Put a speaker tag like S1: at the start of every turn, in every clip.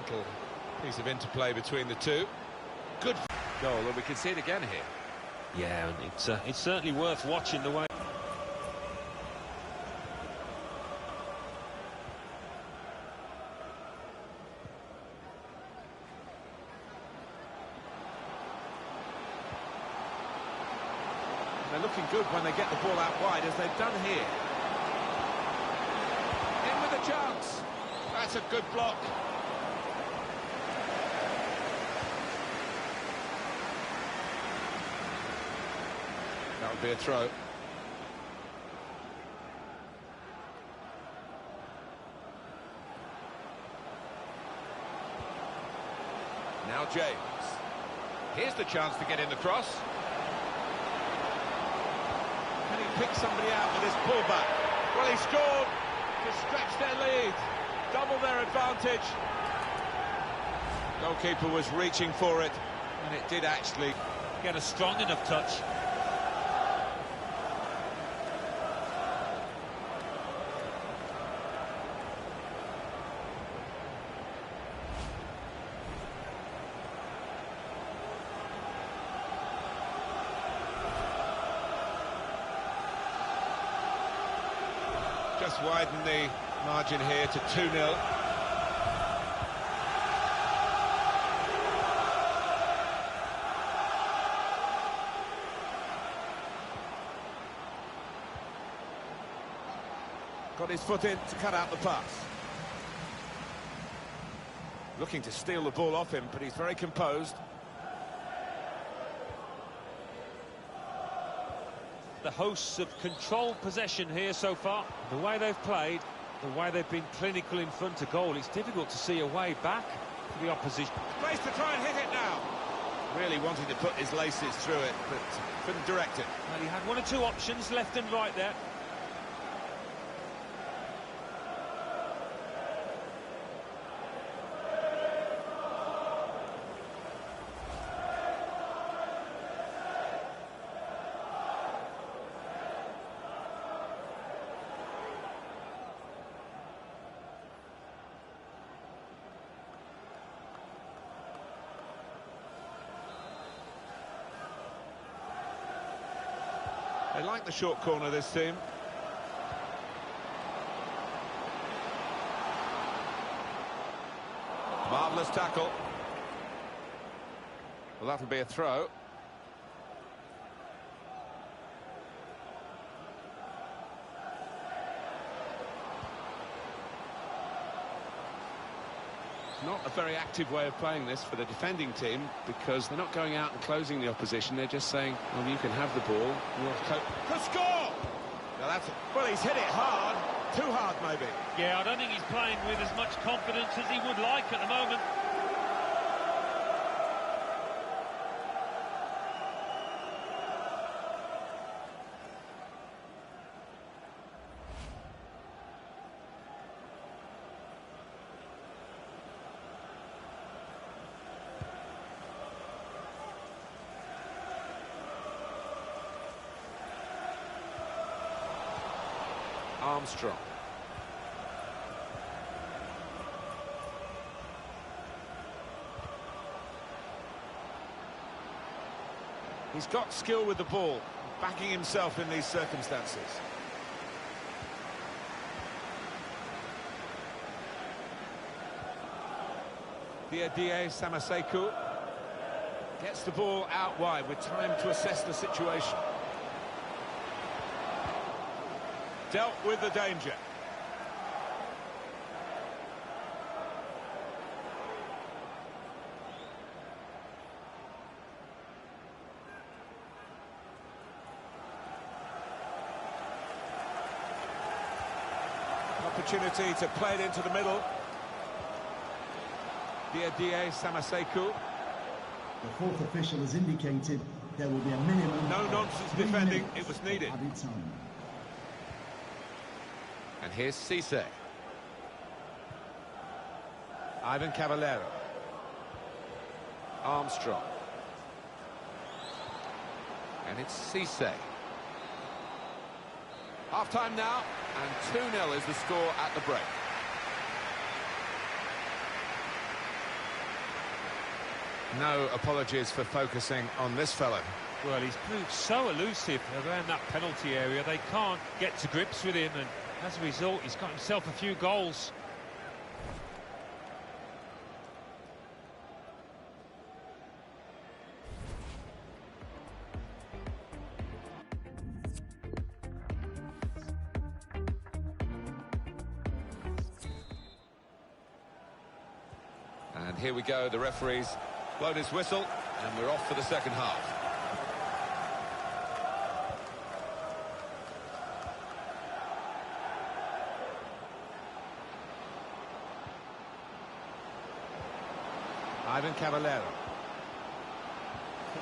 S1: Little piece of interplay between the two. Good goal, and we can see it again here.
S2: Yeah, and it's certainly worth watching the way.
S1: They're looking good when they get the ball out wide, as they've done here. In with a chance. That's a good block. That would be a throw. Now James. Here's the chance to get in the cross. Can he pick somebody out with his pullback? Well, he scored to stretch their lead, double their advantage. Goalkeeper was reaching for it, and it did actually
S2: Get a strong enough touch.
S1: Just widen the margin here to 2-0. Got his foot in to cut out the pass. Looking to steal the ball off him, but he's very composed.
S2: The hosts have controlled possession here so far. The way they've played, the way they've been clinical in front of goal, it's difficult to see a way back for the opposition.
S1: Place to try and hit it now. Really wanted to put his laces through it, but couldn't direct it.
S2: Well, he had one or two options, left and right there.
S1: They like the short corner, this team. Marvellous tackle. Well, that'll be a throw. Not a very active way of playing this for the defending team, because they're not going out and closing the opposition. They're just saying, well, you can have the ball. Could score! Now that's well, he's hit it hard. Too hard, maybe.
S2: Yeah, I don't think he's playing with as much confidence as he would like at the moment.
S1: Armstrong. He's got skill with the ball, backing himself in these circumstances. Diadier Samaseku gets the ball out wide with time to assess the situation. Dealt with the danger. Opportunity to play it into the middle. Diadier Samaseku.
S3: The fourth official has indicated there will be a minimum.
S1: No nonsense defending, it was needed. And here's Cisse. Ivan Cavallero. Armstrong. And it's Cisse. Half-time now, and 2-0 is the score at the break. No apologies for focusing on this fellow.
S2: Well, he's proved so elusive around that penalty area. They can't get to grips with him, and as a result, he's got himself a few goals.
S1: And here we go, the referee's blown his whistle, and we're off for the second half. Ivan Cavallero.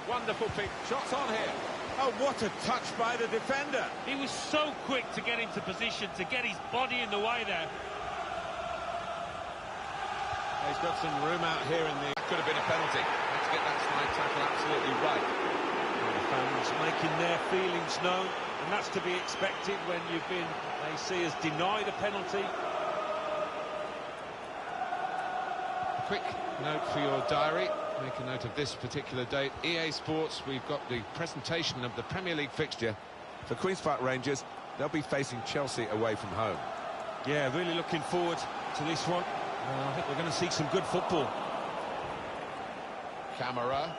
S1: Wonderful pick. Shots on here. Oh, what a touch by the defender.
S2: He was so quick to get into position, to get his body in the way there.
S1: He's got some room out here in the... That could have been a penalty. Let's get that slide tackle absolutely right.
S2: And the fans making their feelings known, and that's to be expected when you've been, they see as denied a penalty.
S1: A quick note for your diary. Make a note of this particular date. EA Sports, we've got the presentation of the Premier League fixture for Queen's Park Rangers. They'll be facing Chelsea away from home.
S2: Yeah, really looking forward to this one. I think we're going to see some good football.
S1: Camera.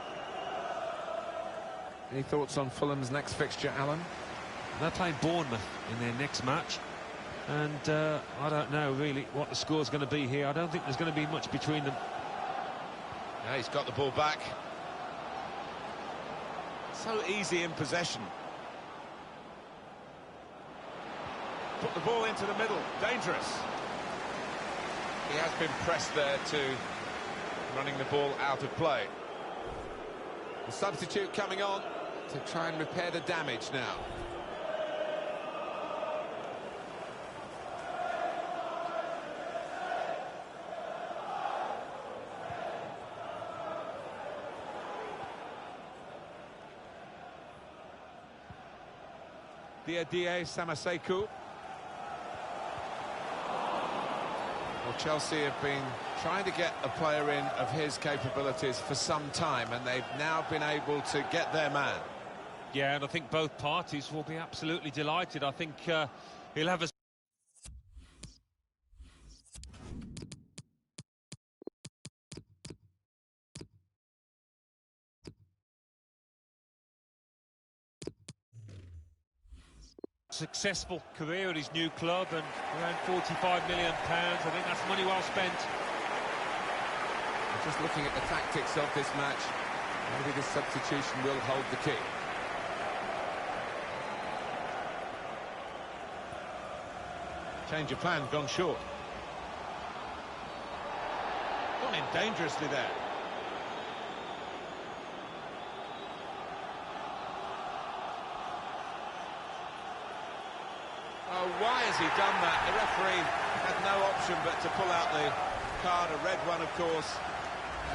S1: Any thoughts on Fulham's next fixture, Alan?
S2: They're playing Bournemouth in their next match. And I don't know really what the score's going to be here. I don't think there's going to be much between them.
S1: Yeah, he's got the ball back. So easy in possession. Put the ball into the middle. Dangerous. He has been pressed there to running the ball out of play. The substitute coming on to try and repair the damage now. Diadie Samaseku. Well, Chelsea have been trying to get a player in of his capabilities for some time, and they've now been able to get their man.
S2: Yeah, and I think both parties will be absolutely delighted. I think he'll have a successful career at his new club, and around £45 million. I think that's money well spent.
S1: Just looking at the tactics of this match, maybe this substitution will hold the key. Change of plan, gone short. Gone in dangerously there. Oh, why has he done that? The referee had no option but to pull out the card, a red one, of course.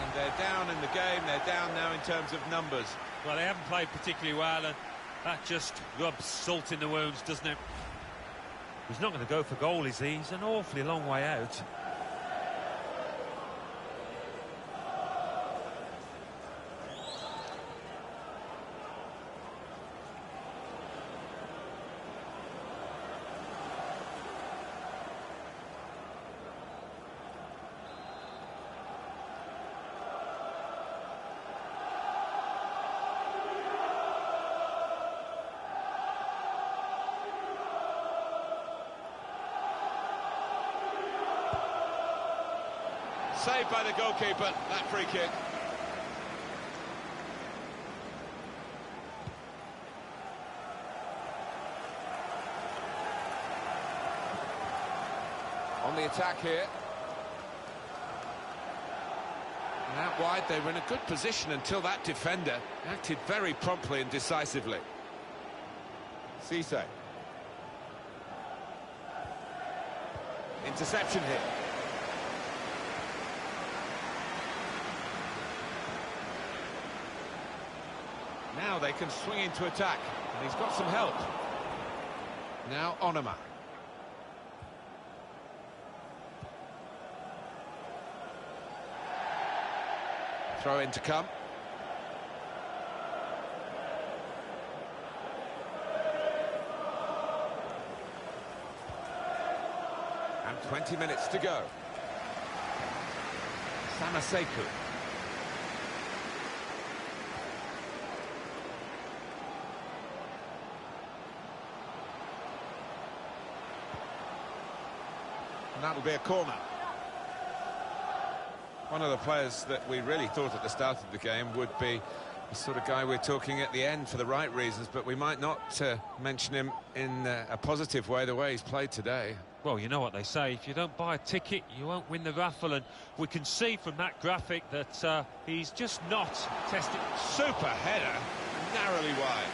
S1: And they're down in the game, they're down now in terms of numbers.
S2: Well, they haven't played particularly well, and that just rubs salt in the wounds, doesn't it? He's not going to go for goal, is he? He's an awfully long way out.
S1: Saved by the goalkeeper, that free kick. On the attack here. And out wide, they were in a good position until that defender acted very promptly and decisively. Cisse. Interception here. Now they can swing into attack, and he's got some help. Now Onoma. Throw in to come. And 20 minutes to go. Samaseku. And that'll be a corner. One of the players that we really thought at the start of the game would be the sort of guy we're talking at the end for the right reasons, but we might not mention him in a positive way, the way he's played today.
S2: Well, you know what they say, if you don't buy a ticket, you won't win the raffle, and we can see from that graphic that he's just not tested.
S1: Super header, narrowly wide.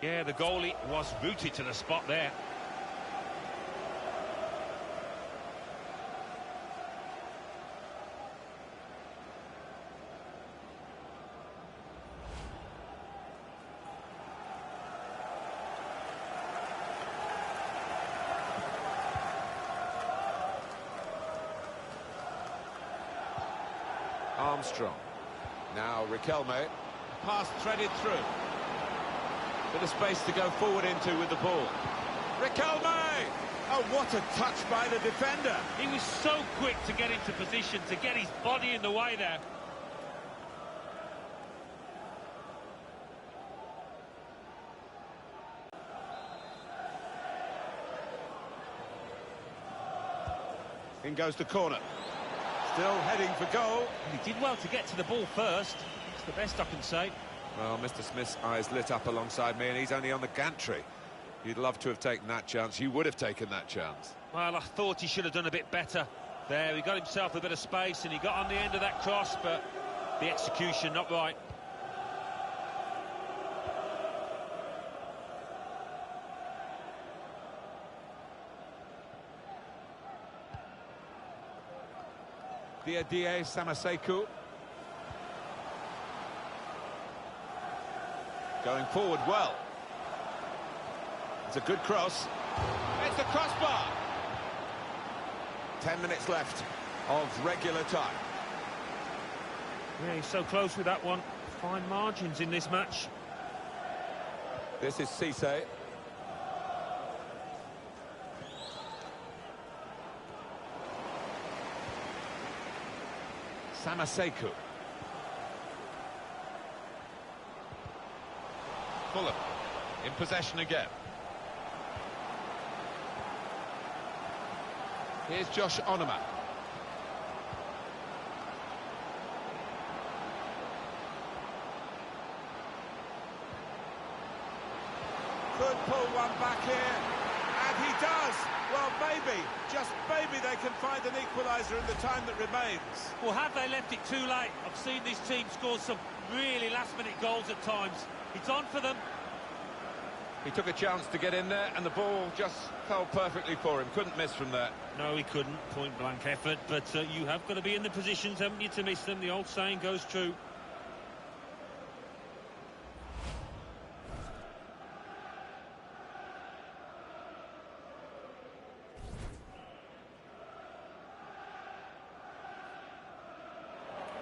S2: Yeah, the goalie was rooted to the spot there.
S1: Armstrong. Now Riquelme. Pass threaded through. Bit of space to go forward into with the ball. Riquelme! Oh, what a touch by the defender.
S2: He was so quick to get into position, to get his body in the way there.
S1: In goes the corner. Still heading for goal.
S2: And he did well to get to the ball first. That's the best I can say.
S1: Well, Mr. Smith's eyes lit up alongside me, and he's only on the gantry. You'd love to have taken that chance. You would have taken that chance.
S2: Well, I thought he should have done a bit better there. He got himself a bit of space, and he got on the end of that cross, but the execution not right.
S1: Diadier Samaseku. Going forward well. It's a good cross. It's the crossbar. 10 minutes left of regular time.
S2: Yeah, he's so close with that one. Fine margins in this match.
S1: This is Cisse. Samaseku. Fulham in possession again. Here's Josh Onoma. Could pull one back here, and he does. Well, maybe, just maybe they can find an equaliser in the time that remains.
S2: Well, have they left it too late? I've seen this team score some really last-minute goals at times. It's on for them.
S1: He took a chance to get in there, and the ball just fell perfectly for him. Couldn't miss from there.
S2: No, he couldn't. Point-blank effort. But you have got to be in the positions, haven't you, to miss them? The old saying goes true.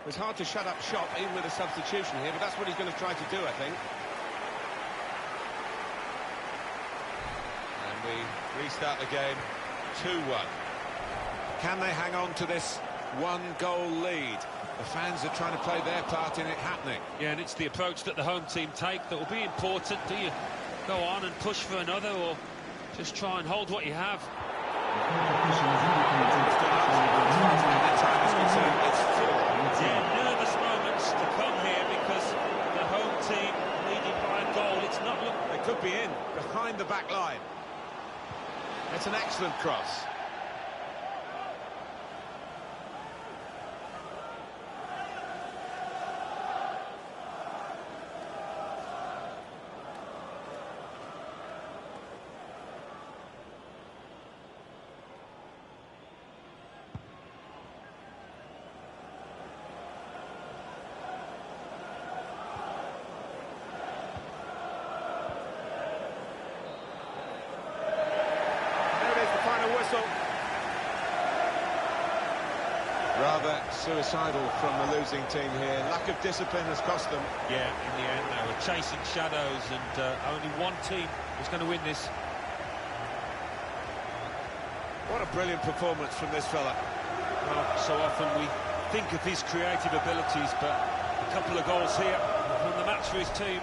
S1: It's hard to shut up shop, even with a substitution here, but that's what he's going to try to do, I think. And we restart the game 2-1. Can they hang on to this one-goal lead? The fans are trying to play their part in it happening.
S2: Yeah, and it's the approach that the home team take that will be important. Do you go on and push for another, or just try and hold what you have? Yeah, nervous moments to come here because the home team leading by a goal. It's not look.
S1: They could be in behind the back line. It's an excellent cross. Rather suicidal from the losing team here. Lack of discipline has cost them.
S2: Yeah, in the end they were chasing shadows, and only one team was going to win this.
S1: What a brilliant performance from this fella.
S2: Well, so often we think of his creative abilities, but a couple of goals here won the match for his team.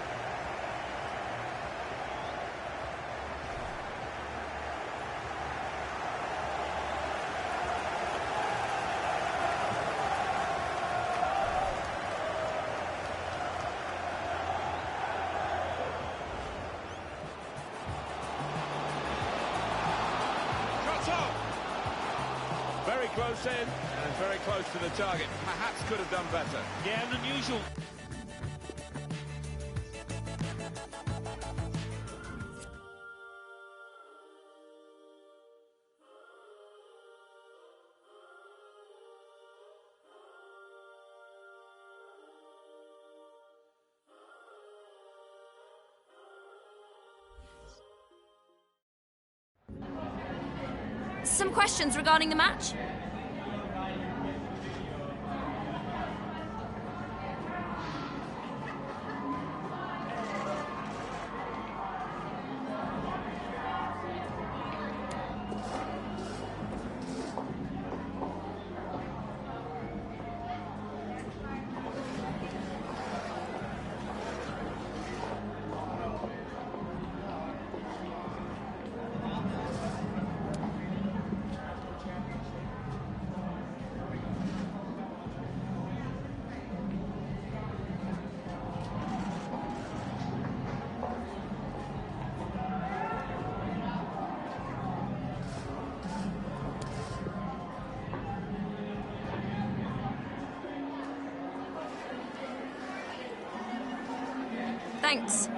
S1: Very close in and very close to the target. Perhaps could have done better.
S2: Yeah, an unusual.
S4: Some questions regarding the match? Thanks.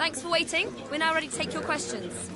S4: Thanks for waiting. We're now ready to take your questions.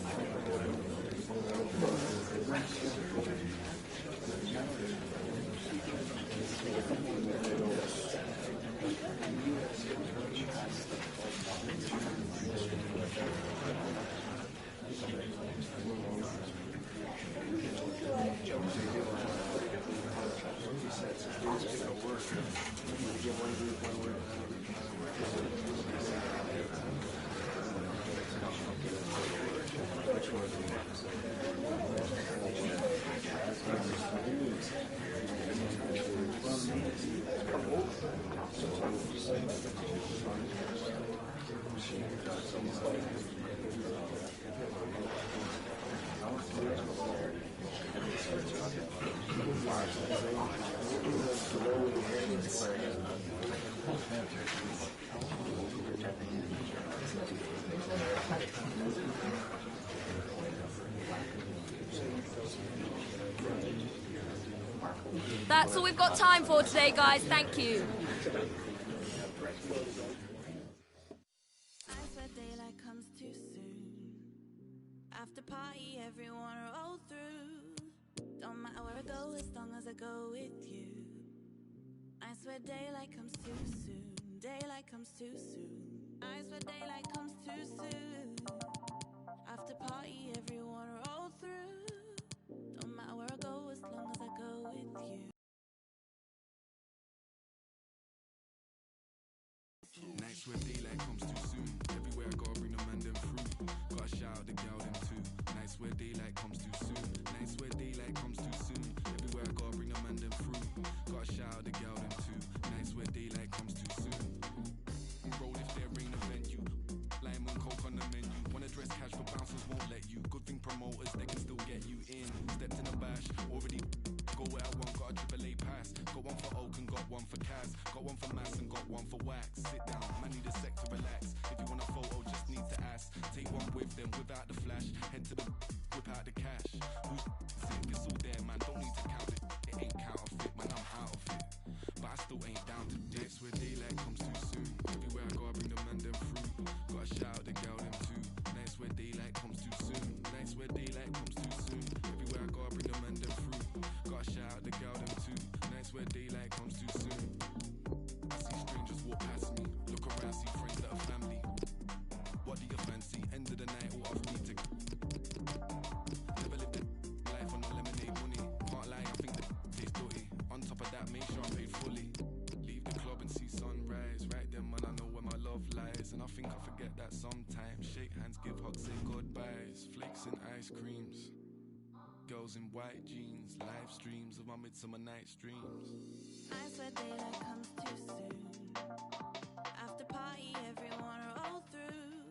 S4: That's all we've got time for today, guys. Thank you.
S5: I swear daylight comes too soon. After party, everyone roll through. Don't matter where I go, as long as I go with you. I swear daylight comes too soon. Daylight comes too soon. I swear daylight comes too soon. After party, everyone roll through. Don't matter where I go, as long as I go with you.
S6: Nights where daylight comes too soon. Everywhere I gotta bring the man them through. Gotta shout out the gal them too. Nights where daylight comes too soon. Nights where daylight comes too soon. Everywhere I gotta bring the man them through. Gotta shout out the gal them too. Nights where daylight comes too soon. Roll if there ain't a venue. Lime and coke on the menu. Wanna dress cash but bouncers won't let you. Good thing promoters, they can still get you in. Stepped in a bash, already go where I want. Got a AAA pass. Got one for Oak and got one for Kaz. Got one for Mass and got one for Wax. Sit down, man need a sec to relax. If you want a photo, just need to ask. Take one with them without the flash. Head to the whip out the cash. Who's sick? It's all there, man. Don't need to count it. It ain't counterfeit, man. I'm out of it. But I still ain't down to this. Where daylight comes too soon. Everywhere I go, I bring the man them through. Gotta shout out the girl them too. Nights where daylight comes too soon. Nights where daylight comes too soon. Everywhere I go, I bring the man them through. Gotta shout out the girl them too. Nights where daylight comes too soon. I see strangers walk past me. Look around, see friends that are family. What do you fancy? End of the night, all off me to. Never lived a life on no lemonade money. Can't lie, I think that tastes dirty. On top of that, make sure I'm paid fully. Leave the club and see sunrise. Right then, man, I know where my love lies. And I think I forget that sometimes. Shake hands, give hugs, say goodbyes. Flakes and ice creams. Girls in white jeans. Live streams of my midsummer night's dreams.
S5: I swear daylight comes too soon. After party, everyone roll through.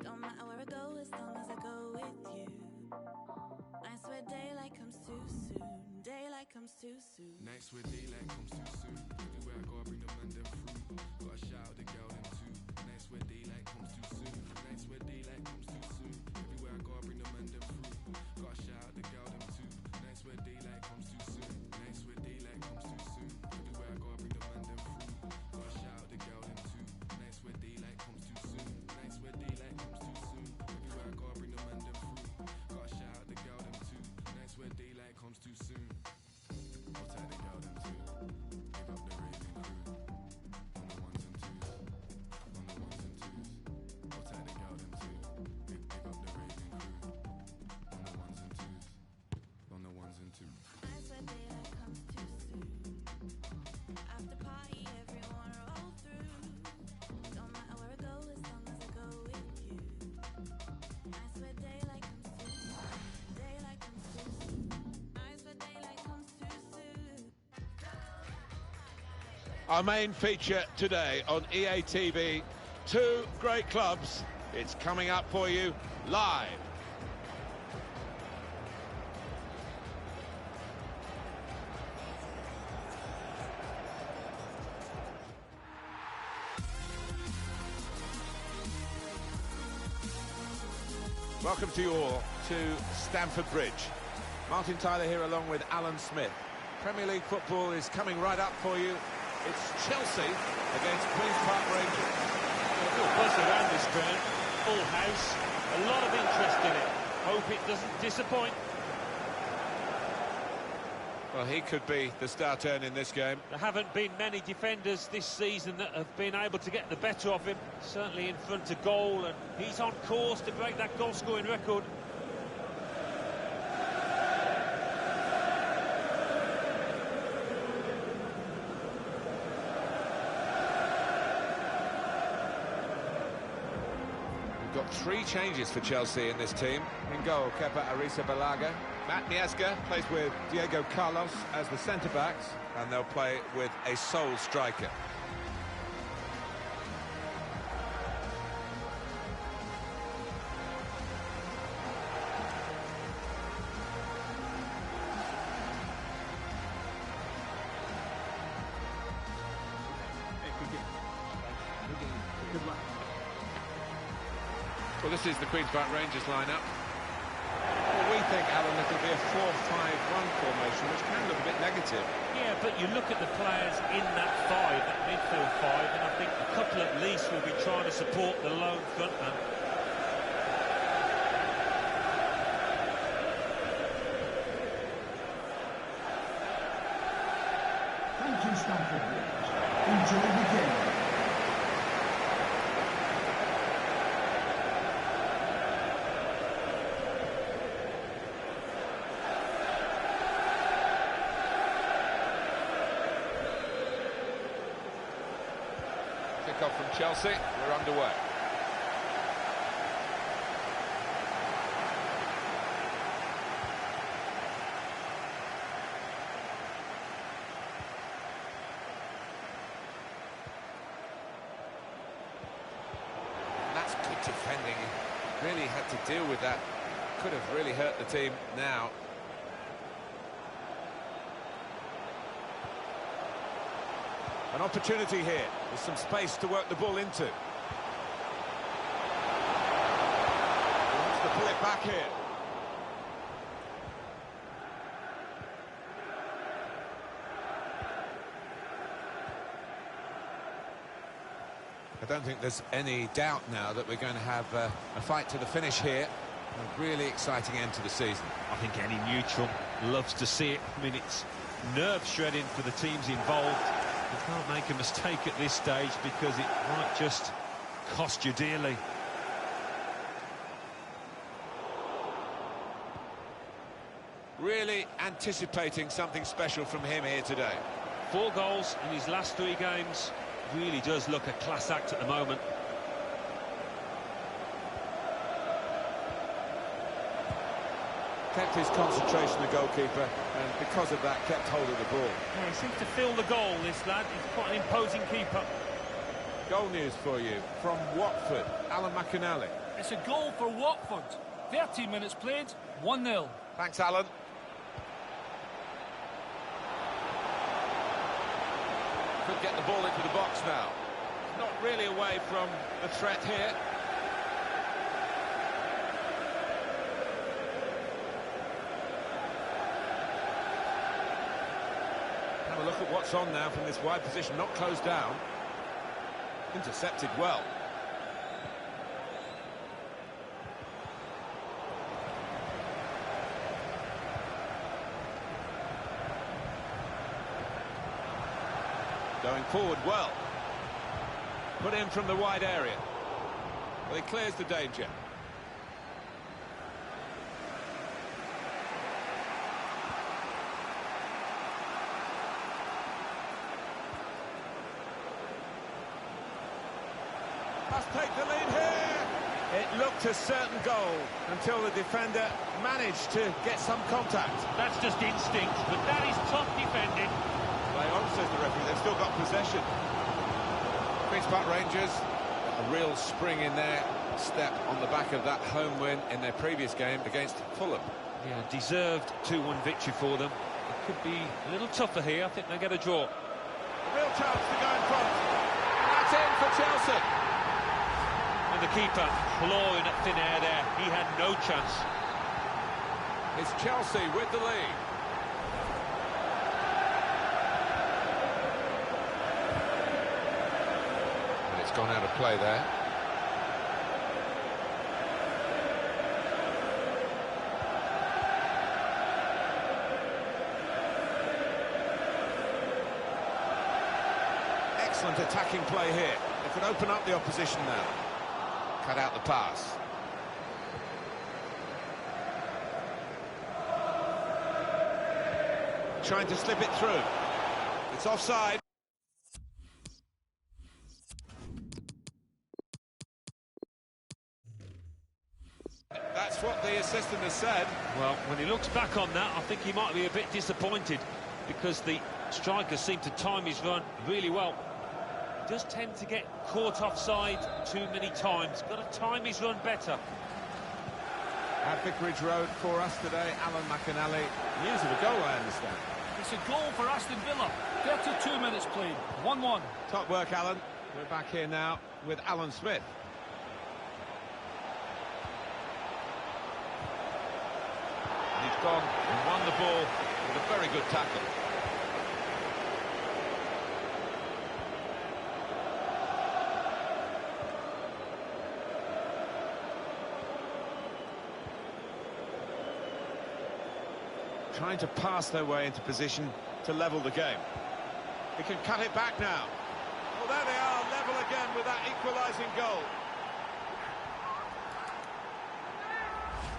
S5: Don't matter where I go, as long as I go with you. I swear daylight comes too soon. Daylight comes too soon.
S6: Nights where daylight comes too soon. Everywhere I go, I bring the man them through. Gotta shout out the girl them too. Nights where daylight comes too soon. Nights where daylight comes too soon. Everywhere I go, I bring the man them through. Gotta shout out the girl them too. Nights where daylight comes too soon. Nights where daylight comes too soon. Everywhere I go, I bring the man them through. Gotta shout out the girl them too. Nights where daylight comes too soon. Nights where daylight comes too soon. Everywhere I go, I bring the man them through. Gotta shout out the girl them too. Nights where daylight comes too soon. I'll take the girl them too. Pick up the raving crew. On the ones and twos. On the ones and twos. I'll take the girl them too. Pick up the raving crew. On the ones and twos. On the ones and twos.
S5: I swear daylight comes too soon. After party, everyone roll through. Don't matter where I go, as long as I go with you. I swear daylight comes too soon. Daylight comes too soon. I swear daylight comes too soon.
S1: Our main feature today on EA TV, two great clubs. It's coming up for you live. Welcome to you all to Stamford Bridge. Martin Tyler here along with Alan Smith. Premier League football is coming right up for you. It's Chelsea against Queen's Park Rangers.
S2: A good buzz around this ground. full house, a lot of interest in it. Hope it doesn't disappoint.
S1: Well, he could be the star turn in this game.
S2: There haven't been many defenders this season that have been able to get the better of him, certainly in front of goal, and he's on course to break that goal-scoring record.
S1: We've got 3 changes for Chelsea in this team. In goal, Kepa Arrizabalaga. Matt Niasca plays with Diego Carlos as the centre-backs, and they'll play with a sole striker. Well, this is the Queen's Park Rangers lineup. Well, we think, Alan, it'll be a 4-5-1 formation, which can look a bit negative.
S2: Yeah, but you look at the players in that five, that midfield five, and I think a couple at least will be trying to support the lone frontman.
S3: Thank you, Stamford Bridge. Enjoy the game.
S1: Kick-off from Chelsea, we're underway. And that's good defending. He really had to deal with that. Could have really hurt the team now. An opportunity here, with some space to work the ball into. He wants to pull it back here. I don't think there's any doubt now that we're going to have a fight to the finish here. A really exciting end to the season.
S2: I think any neutral loves to see it. I mean, it's nerve-shredding for the teams involved. You can't make a mistake at this stage because it might just cost you dearly.
S1: Really anticipating something special from him here today.
S2: 4 goals in his last 3 games. Really does look a class act at the moment.
S1: Kept his concentration, the goalkeeper, and because of that, kept hold of the ball.
S2: Yeah, he seems to fill the goal, this lad. He's quite an imposing keeper.
S1: Goal news for you from Watford, Alan McInally.
S7: It's a goal for Watford. 13 minutes played, 1-0.
S1: Thanks, Alan. Could get the ball into the box now. Not really away from the threat here. Have a look at what's on now from this wide position, not closed down. Intercepted well. Going forward well. Put in from the wide area. Well, he clears the danger. Must take the lead here. It looked a certain goal until the defender managed to get some contact.
S2: That's just instinct, but that is top defending.
S1: Play on, says the referee. They've still got possession. Queen's Park Rangers, a real spring in their step on the back of that home win in their previous game against Fulham.
S2: Yeah, deserved 2-1 victory for them. It could be a little tougher here. I think they get a draw.
S1: A real chance to go in front. And that's in for Chelsea.
S2: And the keeper clawing at thin air there. He had no chance.
S1: It's Chelsea with the lead. And it's gone out of play there. Excellent attacking play here. They could open up the opposition now. Cut out the pass. Trying to slip it through. It's offside. That's what the assistant has said.
S2: Well, when he looks back on that, I think he might be a bit disappointed because the striker seemed to time his run really well. He does tend to get caught offside too many times. Got to time his run better.
S1: At Vicarage Road for us today, Alan McAnally. News of a goal, I understand.
S7: It's a goal for Aston Villa. 32 minutes played. 1-1.
S1: Top work, Alan. We're back here now with Alan Smith. He's gone and won the ball with a very good tackle. Trying to pass their way into position to level the game. He can cut it back now. Well, there they are, level again with that equalising goal.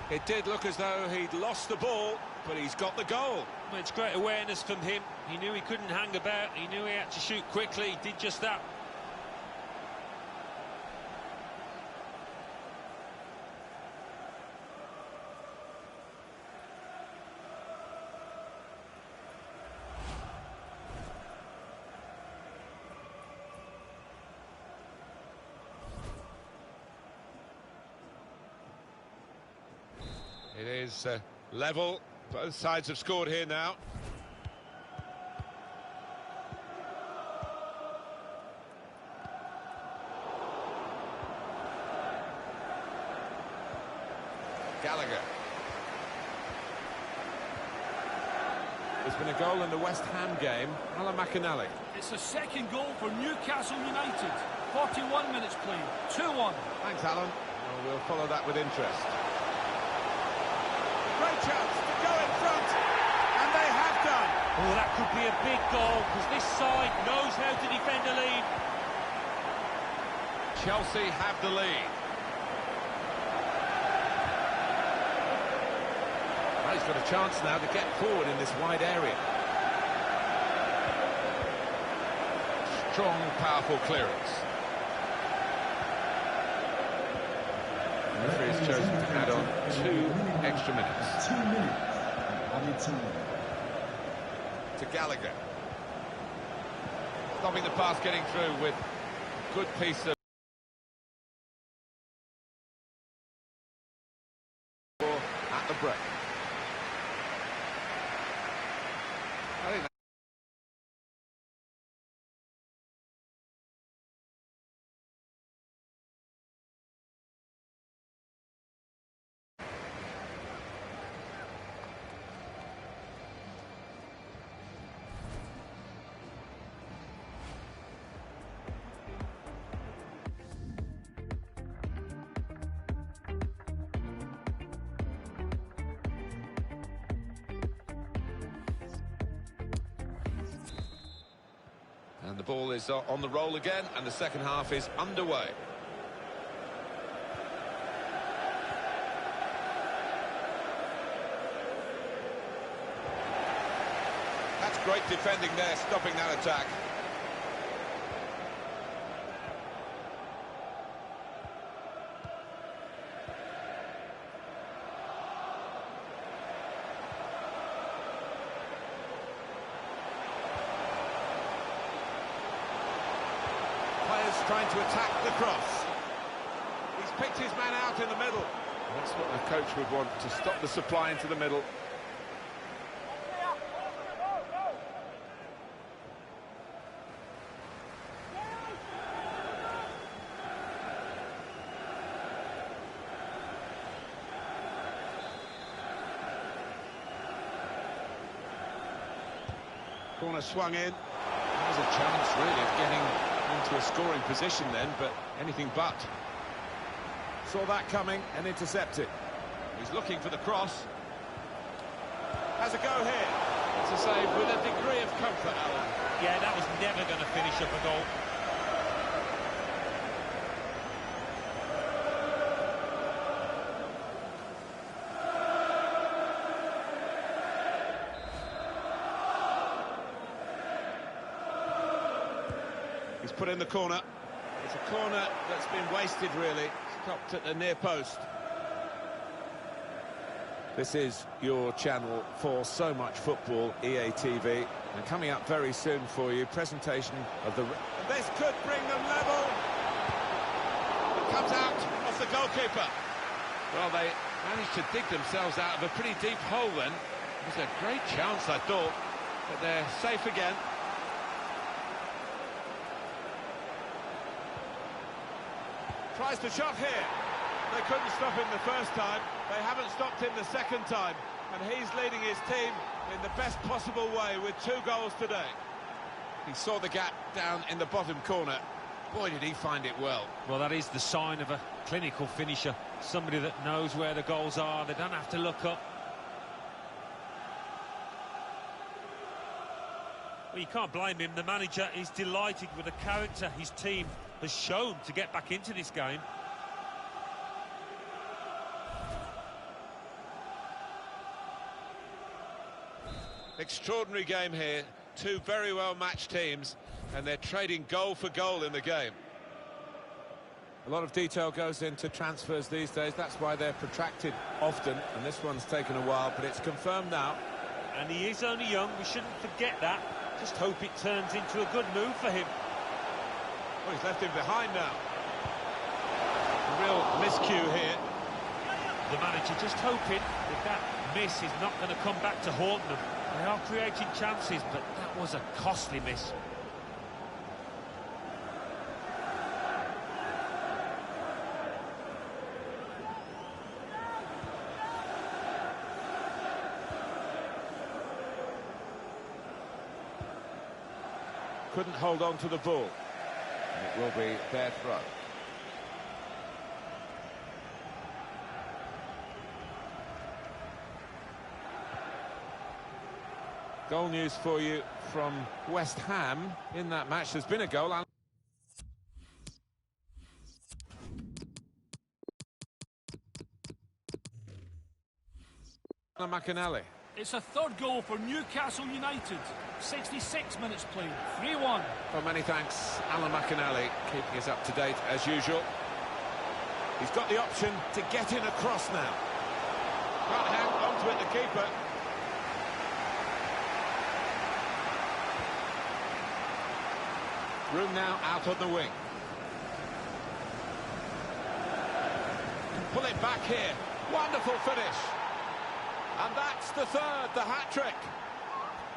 S1: It did look as though he'd lost the ball, but he's got the goal.
S2: Well, it's great awareness from him. He knew he couldn't hang about. He knew he had to shoot quickly. He did just that.
S1: It is level. Both sides have scored here now. Gallagher. There's been a goal in the West Ham game. Alan McAnally.
S7: It's the second goal for Newcastle United. 41 minutes played. 2-1.
S1: Thanks, Alan. Well, we'll follow that with interest. Great chance to go in front, and they have done.
S2: Oh, that could be a big goal, because this side knows how to defend a lead.
S1: Chelsea have the lead. Well, he's got a chance now to get forward in this wide area. Strong, powerful clearance. The referee has chosen to add on 2 extra minutes.
S3: 2 minutes added time.
S1: To Gallagher. Stopping the pass getting through with a good piece of at the break. I think and the ball is on the roll again, and the second half is underway. That's great defending there, stopping that attack. Trying to attack the cross. He's picked his man out in the middle. That's what the coach would want, to stop the supply into the middle. Corner swung in. There's a chance, really, of getting into a scoring position then, but anything but. Saw that coming and intercepted. He's looking for the cross. Has a go here. It's a save with a degree of comfort, Alan.
S2: Yeah, that was never going to finish up a goal.
S1: He's put in the corner. It's a corner that's been wasted, really. Stopped at the near post. This is your channel for so much football, EA TV. And coming up very soon for you, presentation of the... And this could bring them level. It comes out off the goalkeeper. Well, they managed to dig themselves out of a pretty deep hole then. It was a great chance, I thought, but they're safe again. Tries the shot here. They couldn't stop him the first time. They haven't stopped him the second time. And he's leading his team in the best possible way with 2 goals today. He saw the gap down in the bottom corner. Boy, did he find it well.
S2: Well, that is the sign of a clinical finisher. Somebody that knows where the goals are. They don't have to look up. Well, you can't blame him. The manager is delighted with the character his team has shown to get back into this game.
S1: Extraordinary game here. 2 very well matched teams, and they're trading goal for goal in the game. A lot of detail goes into transfers these days. That's why they're protracted often, and this one's taken a while, but it's confirmed now.
S2: And he is only young. We shouldn't forget that. Just hope it turns into a good move for him.
S1: Well, he's left him behind now. A real miscue here.
S2: The manager just hoping that that miss is not going to come back to haunt them. They are creating chances, but that was a costly miss.
S1: Couldn't hold on to the ball. And it will be their throw. Goal news for you from West Ham. In that match, there's been a goal. McAnally.
S7: It's a 3rd goal for Newcastle United. 66 minutes played, 3-1.
S1: Well, many thanks, Alan McAnally, keeping us up to date as usual. He's got the option to get in across now. Can't hang on to it, the keeper. Room now out on the wing. Pull it back here. Wonderful finish. And that's the 3rd, the hat-trick.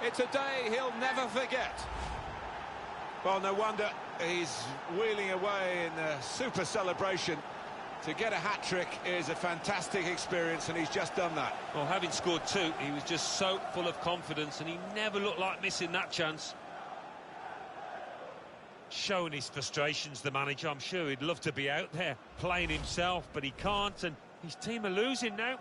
S1: It's a day he'll never forget. Well, no wonder he's wheeling away in a super celebration. To get a hat-trick is a fantastic experience, and he's just done that.
S2: Well, having scored 2, he was just so full of confidence, and he never looked like missing that chance. Showing his frustrations, the manager. I'm sure he'd love to be out there playing himself, but he can't, and his team are losing now.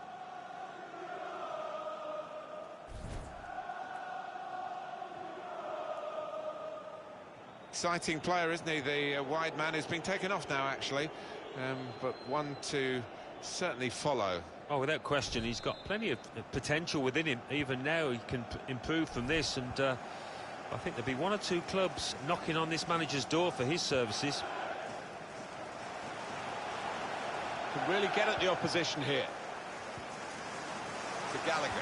S1: Exciting player, isn't he? The wide man has been taken off now, actually, but one to certainly follow.
S2: Oh, without question, he's got plenty of potential within him. Even now, he can improve from this, and I think there'll be 1 or 2 clubs knocking on this manager's door for his services.
S1: Can really get at the opposition here. To Gallagher.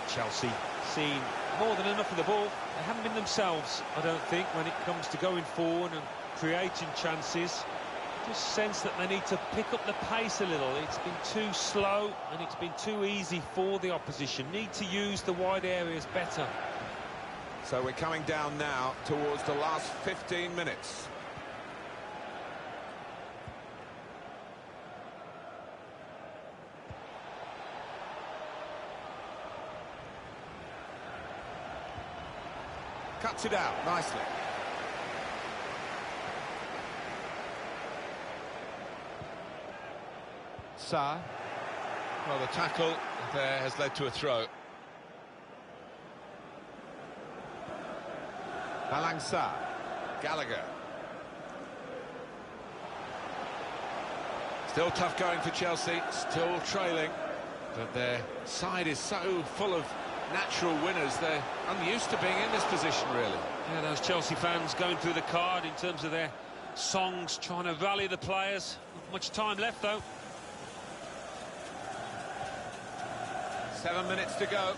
S2: Chelsea seen more than enough of the ball. They haven't been themselves, I don't think, when it comes to going forward and creating chances. Just sense that they need to pick up the pace a little. It's been too slow and it's been too easy for the opposition. Need to use the wide areas better.
S1: So we're coming down now towards the last 15 minutes. Cuts it out nicely. Sa. Well, the tackle there has led to a throw. Malang Sa. Gallagher. Still tough going for Chelsea, still trailing, but their side is so full of natural winners. They're unused to being in this position, really.
S2: Yeah, those Chelsea fans going through the card in terms of their songs, trying to rally the players. Not much time left, though.
S1: 7 minutes to go.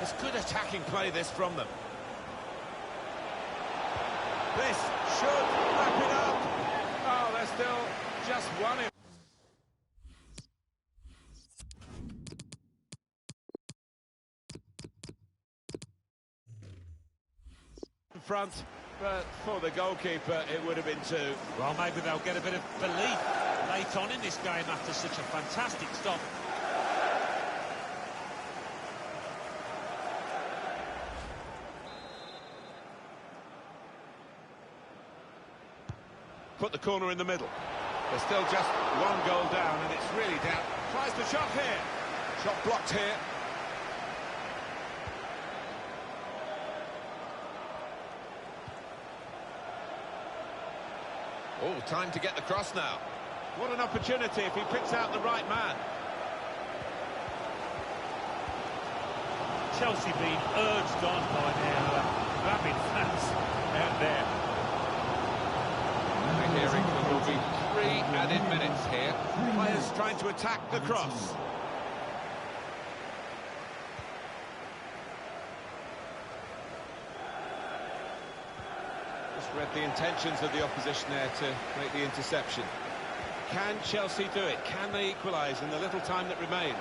S1: It's good attacking play, this, from them. This should wrap it up. Oh, there's still just one in front, but for the goalkeeper, it would have been two.
S2: Well, maybe they'll get a bit of belief late on in this game after such a fantastic stop.
S1: Put the corner in the middle. There's still just one goal down, and it's really down. Tries the shot here. Shot blocked here. Oh, time to get the cross now. What an opportunity if he picks out the right man.
S2: Chelsea being urged on by their rabid fans out there.
S1: We're hearing there will be 3 added minutes here. Players trying to attack the cross. Just read the intentions of the opposition there to make the interception. Can Chelsea do it? Can they equalise in the little time that remains?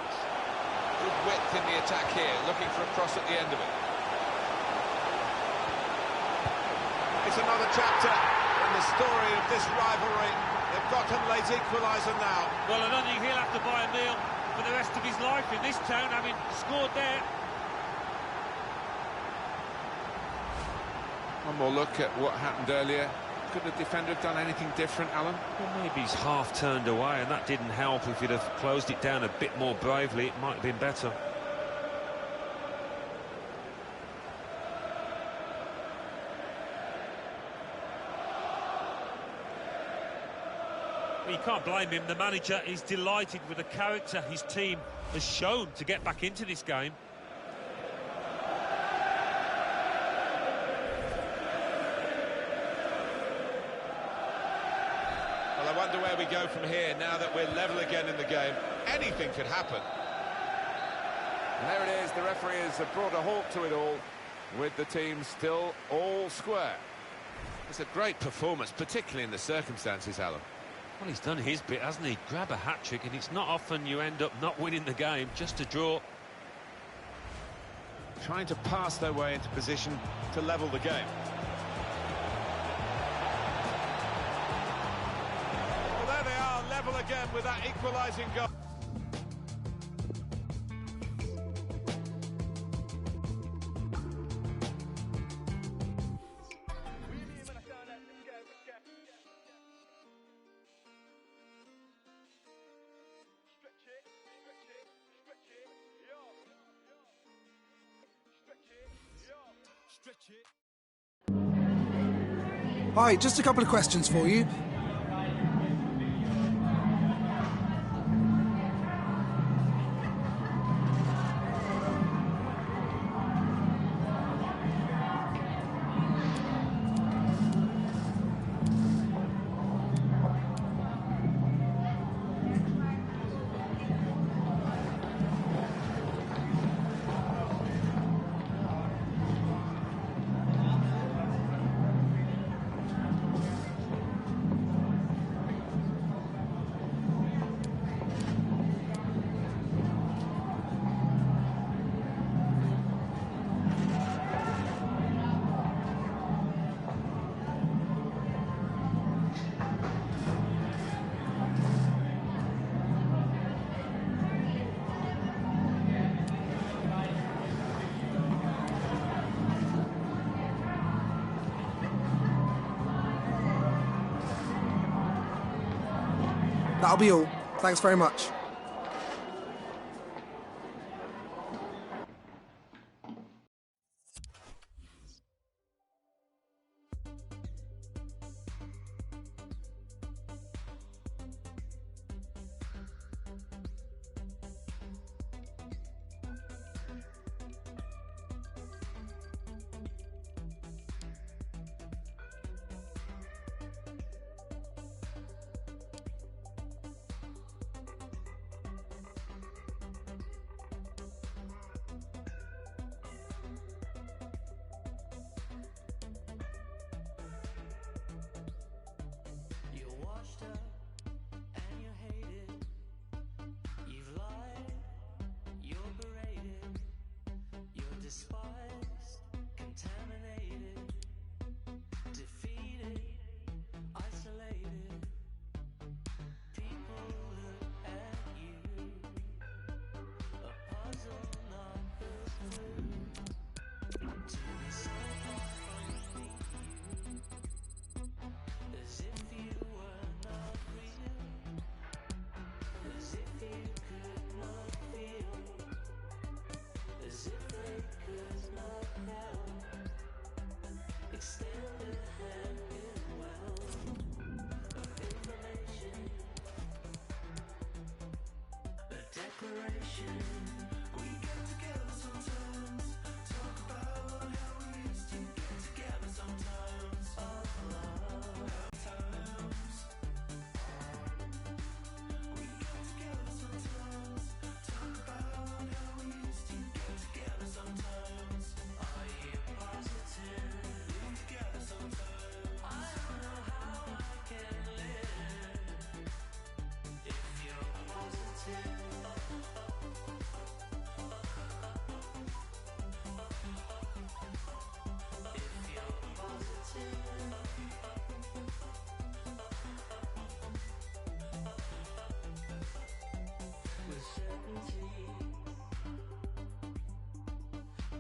S1: Good width in the attack here, looking for a cross at the end of it. It's another chapter in the story of this rivalry. They've got a late equaliser now.
S2: Well, I don't think he'll have to buy a meal for the rest of his life in this town, having scored there.
S1: One more look at what happened earlier. Could the defender have done anything different, Alan?
S2: Well, maybe he's half turned away, and that didn't help. If he'd have closed it down a bit more bravely, it might have been better. Well, you can't blame him. The manager is delighted with the character his team has shown to get back into this game.
S1: Well, I wonder where we go from here now that we're level again in the game. Anything could happen.
S8: And there it is, the referee has brought a halt to it all, with the team still all square.
S1: It's a great performance, particularly in the circumstances, Alan.
S2: Well, he's done his bit, hasn't he? Grab a hat-trick, and it's not often you end up not winning the game, just a draw.
S1: Trying to pass their way into position to level the game. Well, there they are, level again with that equalising goal.
S9: Hi, just a couple of questions for you. That'll be all. Thanks very much.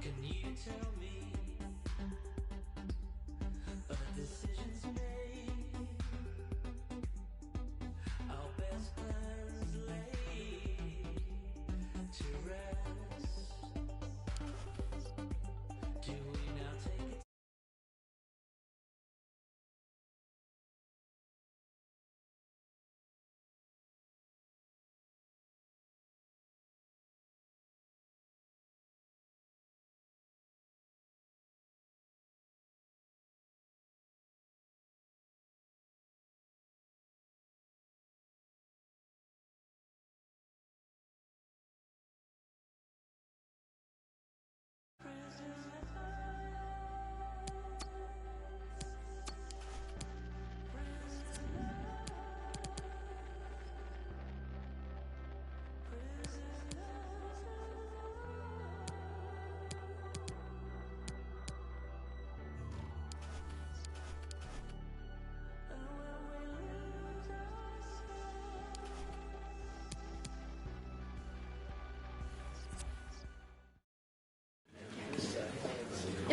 S10: Can you tell me a decision's made? Our best plans laid to rest. Do we now take it?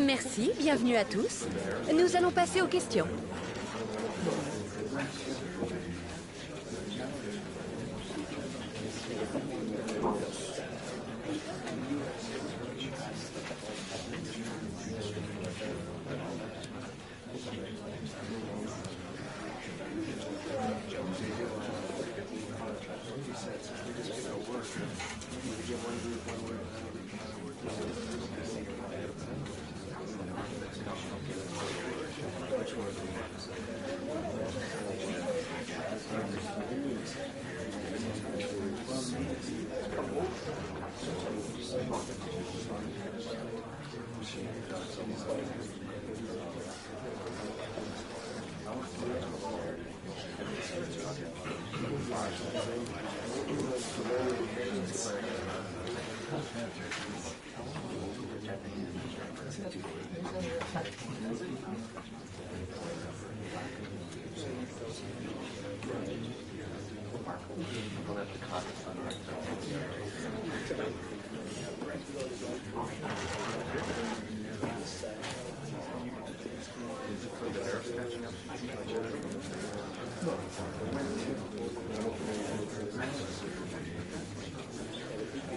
S11: Merci, bienvenue à tous. Nous allons passer aux questions.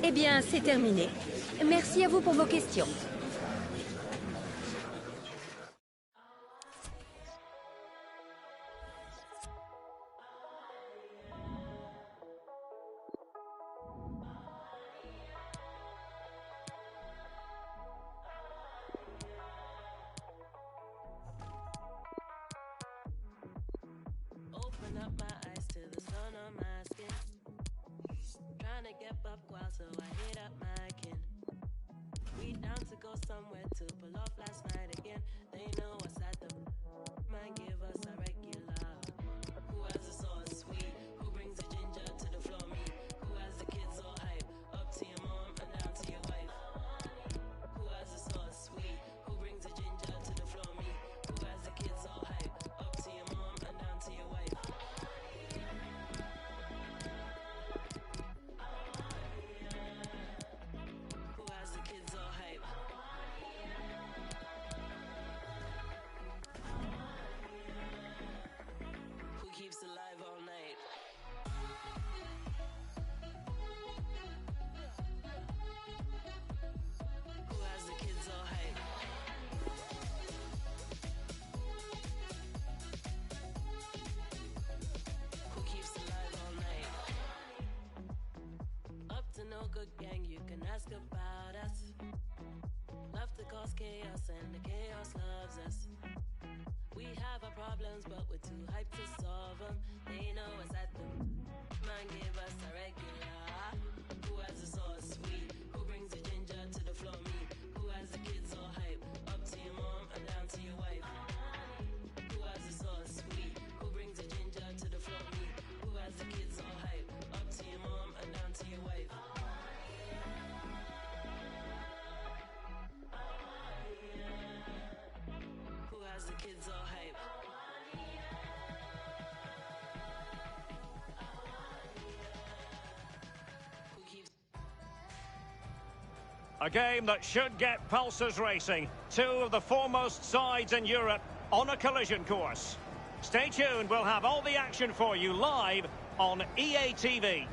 S11: Eh bien, c'est terminé. Merci à vous pour vos questions.
S10: Open up my eyes to the sun on my skin. Trying to get up while so I hit up my kin. We down to go somewhere to pull off last night again. They know us at the man, give us a regular. Who has the sauce sweet? Who brings the ginger to the floor? Me. Who has the kids all hype? Up to your mom and down to your wife. Who has the sauce sweet? Who brings the ginger to the floor? Me. Who has the kids all hype? Up to your mom and down to your wife. Who has the kids all hype? good gang, you can ask about us. Love to cause chaos and the chaos loves us. We have our problems, but we're too hyped to solve them. They know us at them. Man, give us a regular. Who has the sauce? We. Who brings the ginger to the floor? Me. Who has the kids all hype? Up to your mom and down to your wife. Who has the sauce? We. Who brings the ginger to the floor? Me. Who has the kids all hype? Up to your mom and down to your wife. Who has the kids all hype?
S12: A game that should get pulses racing. Two of the foremost sides in Europe on a collision course. Stay tuned, we'll have all the action for you live on EA TV.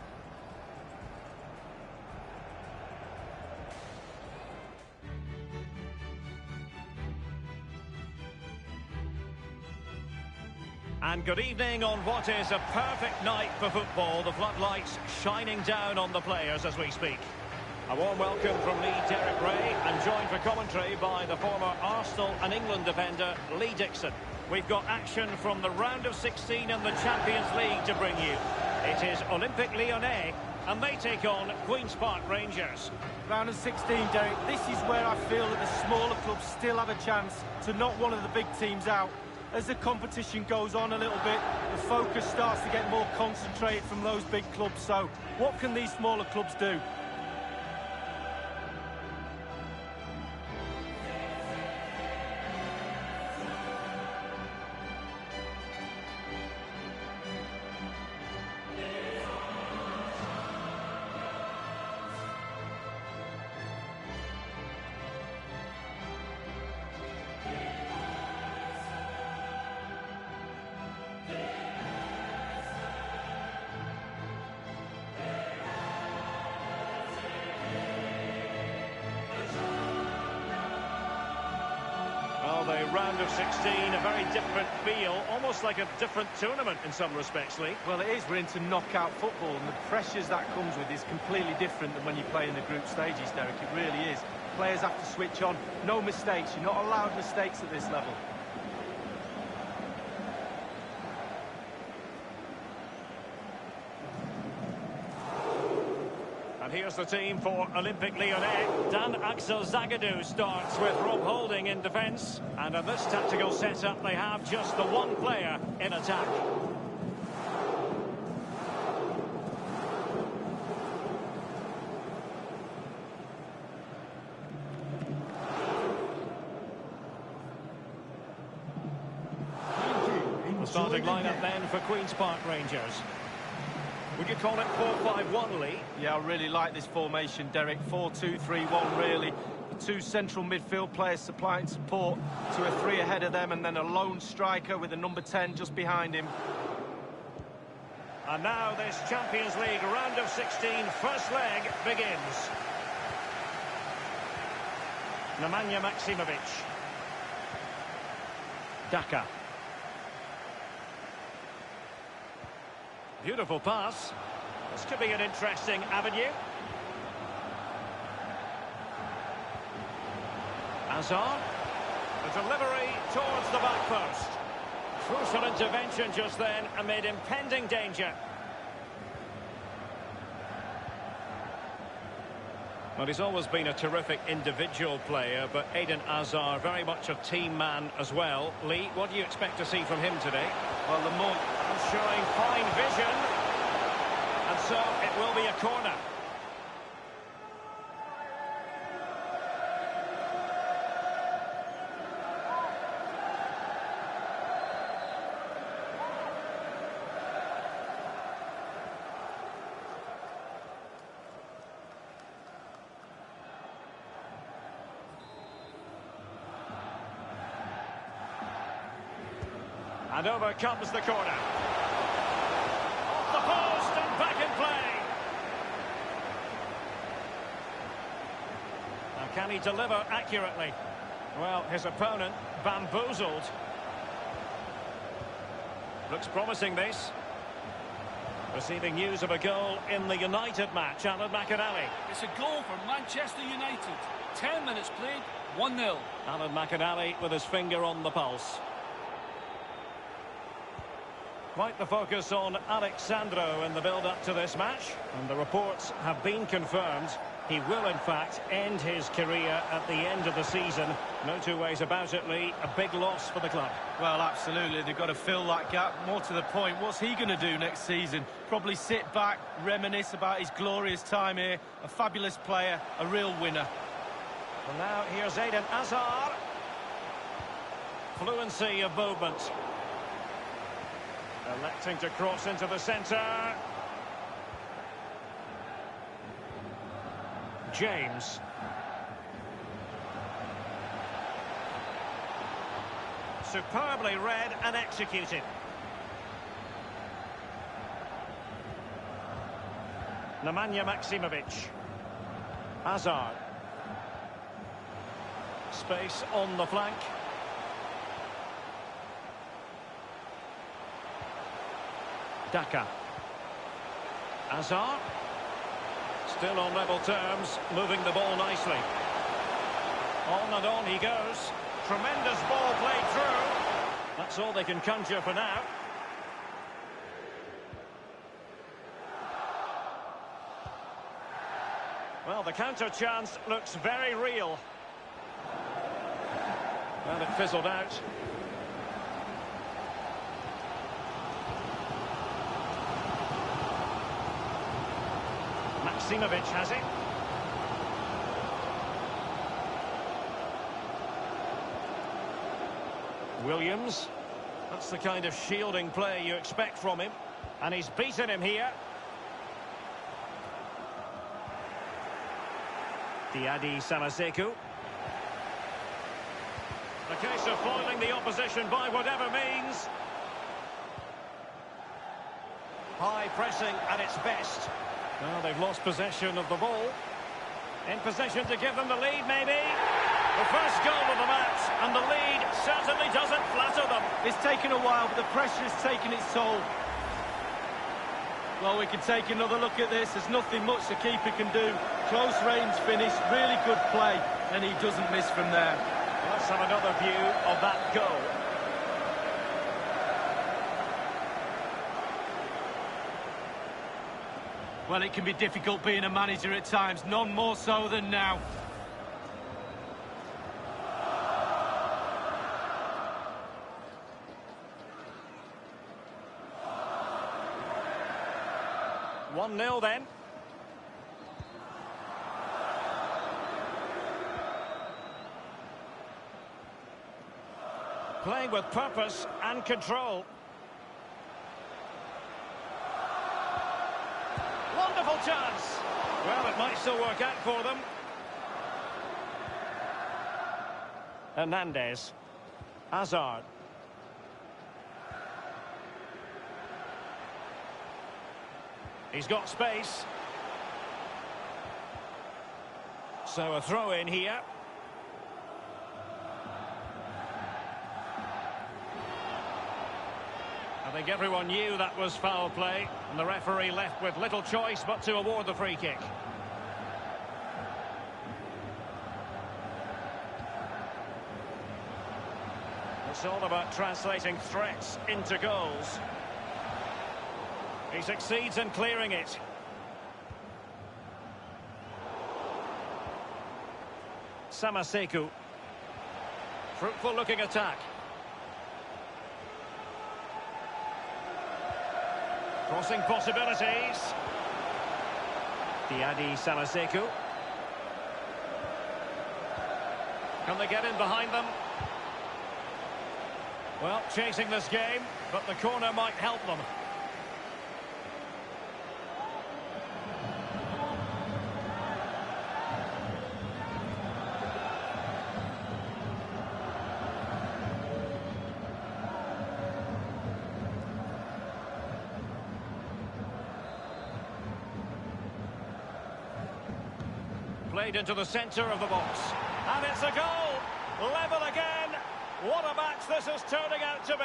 S12: And good evening on what is a perfect night for football. The floodlights shining down on the players as we speak. A warm welcome from me, Derek Ray, and joined for commentary by the former Arsenal and England defender, Lee Dixon. We've got action from the round of 16 in the Champions League to bring you. It is Olympique Lyonnais, and they take on Queen's Park Rangers.
S13: Round of 16, Derek, this is where I feel that the smaller clubs still have a chance to knock one of the big teams out. As the competition goes on a little bit, the focus starts to get more concentrated from those big clubs. So, what can these smaller clubs do?
S12: The round of 16, a very different feel, almost like a different tournament in some respects, Lee.
S13: Well, it is. We're into knockout football, and the pressures that comes with is completely different than when you play in the group stages, Derek. It really is. Players have to switch on. No mistakes. You're not allowed mistakes at this level.
S12: Here's the team for Olympique Lyonnais. Dan Axel Zagadou starts with Rob Holding in defence. And in this tactical setup, they have just the one player in attack. The starting lineup then for Queen's Park Rangers. Would you call it 4-5-1, Lee?
S13: Yeah, I really like this formation, Derek. 4-2-3-1, really. The two central midfield players supplying support to a three ahead of them, and then a lone striker with a number 10 just behind him.
S12: And now this Champions League round of 16 first leg begins. Nemanja Maksimovic. Daka. Beautiful pass. This could be an interesting avenue. Hazard. The delivery towards the back post. Crucial intervention just then amid impending danger. Well, he's always been a terrific individual player, but Eden Hazard very much a team man as well. Lee, what do you expect to see from him today?
S13: Well, the more
S12: showing fine vision, and so it will be a corner. And over comes the corner. Off the post and back in play. Now, can he deliver accurately? Well, his opponent bamboozled. Looks promising, this. Receiving news of a goal in the United match, Alan McInally.
S7: It's a goal for Manchester United. 10 minutes played, 1-0.
S12: Alan McInally with his finger on the pulse. Quite the focus on Alexandro in the build-up to this match, and the reports have been confirmed. He will, in fact, end his career at the end of the season. No two ways about it, Lee. A big loss for the club.
S13: Well, absolutely. They've got to fill that gap. More to the point, what's he going to do next season? Probably sit back, reminisce about his glorious time here. A fabulous player, a real winner.
S12: Well, now here's Eden Hazard. Fluency of movement. Electing to cross into the centre. James. Superbly read and executed. Nemanja Maksimovic. Hazard. Space on the flank. Daka. Hazard. Still on level terms, moving the ball nicely. On and on he goes. Tremendous ball played through. That's all they can conjure for now. Well, the counter chance looks very real. And it fizzled out. Maksimovic has it. Williams. That's the kind of shielding play you expect from him. And he's beaten him here. Diadi Samaseku. A case of foiling the opposition by whatever means. High pressing at its best. Well, they've lost possession of the ball. In position to give them the lead, maybe. The first goal of the match, and the lead certainly doesn't flatter them.
S13: It's taken a while, but the pressure has taken its toll. Well, we can take another look at this. There's nothing much the keeper can do. Close range finish, really good play, and he doesn't miss from there.
S12: Let's have another view of that goal.
S13: Well, it can be difficult being a manager at times, none more so than now.
S12: One 0 then. Playing with purpose and control. Wonderful chance. Well, it might still work out for them. Hernandez. Hazard. He's got space. So a throw in here. I think everyone knew that was foul play, and the referee left with little choice but to award the free kick. It's all about translating threats into goals. He succeeds in clearing it. Samaseku. Fruitful looking attack. Crossing possibilities. Diadi Samaseku. Can they get in behind them? Well, chasing this game, but the corner might help them. Played into the centre of the box. And it's a goal! Level again! What a match this is turning out to be!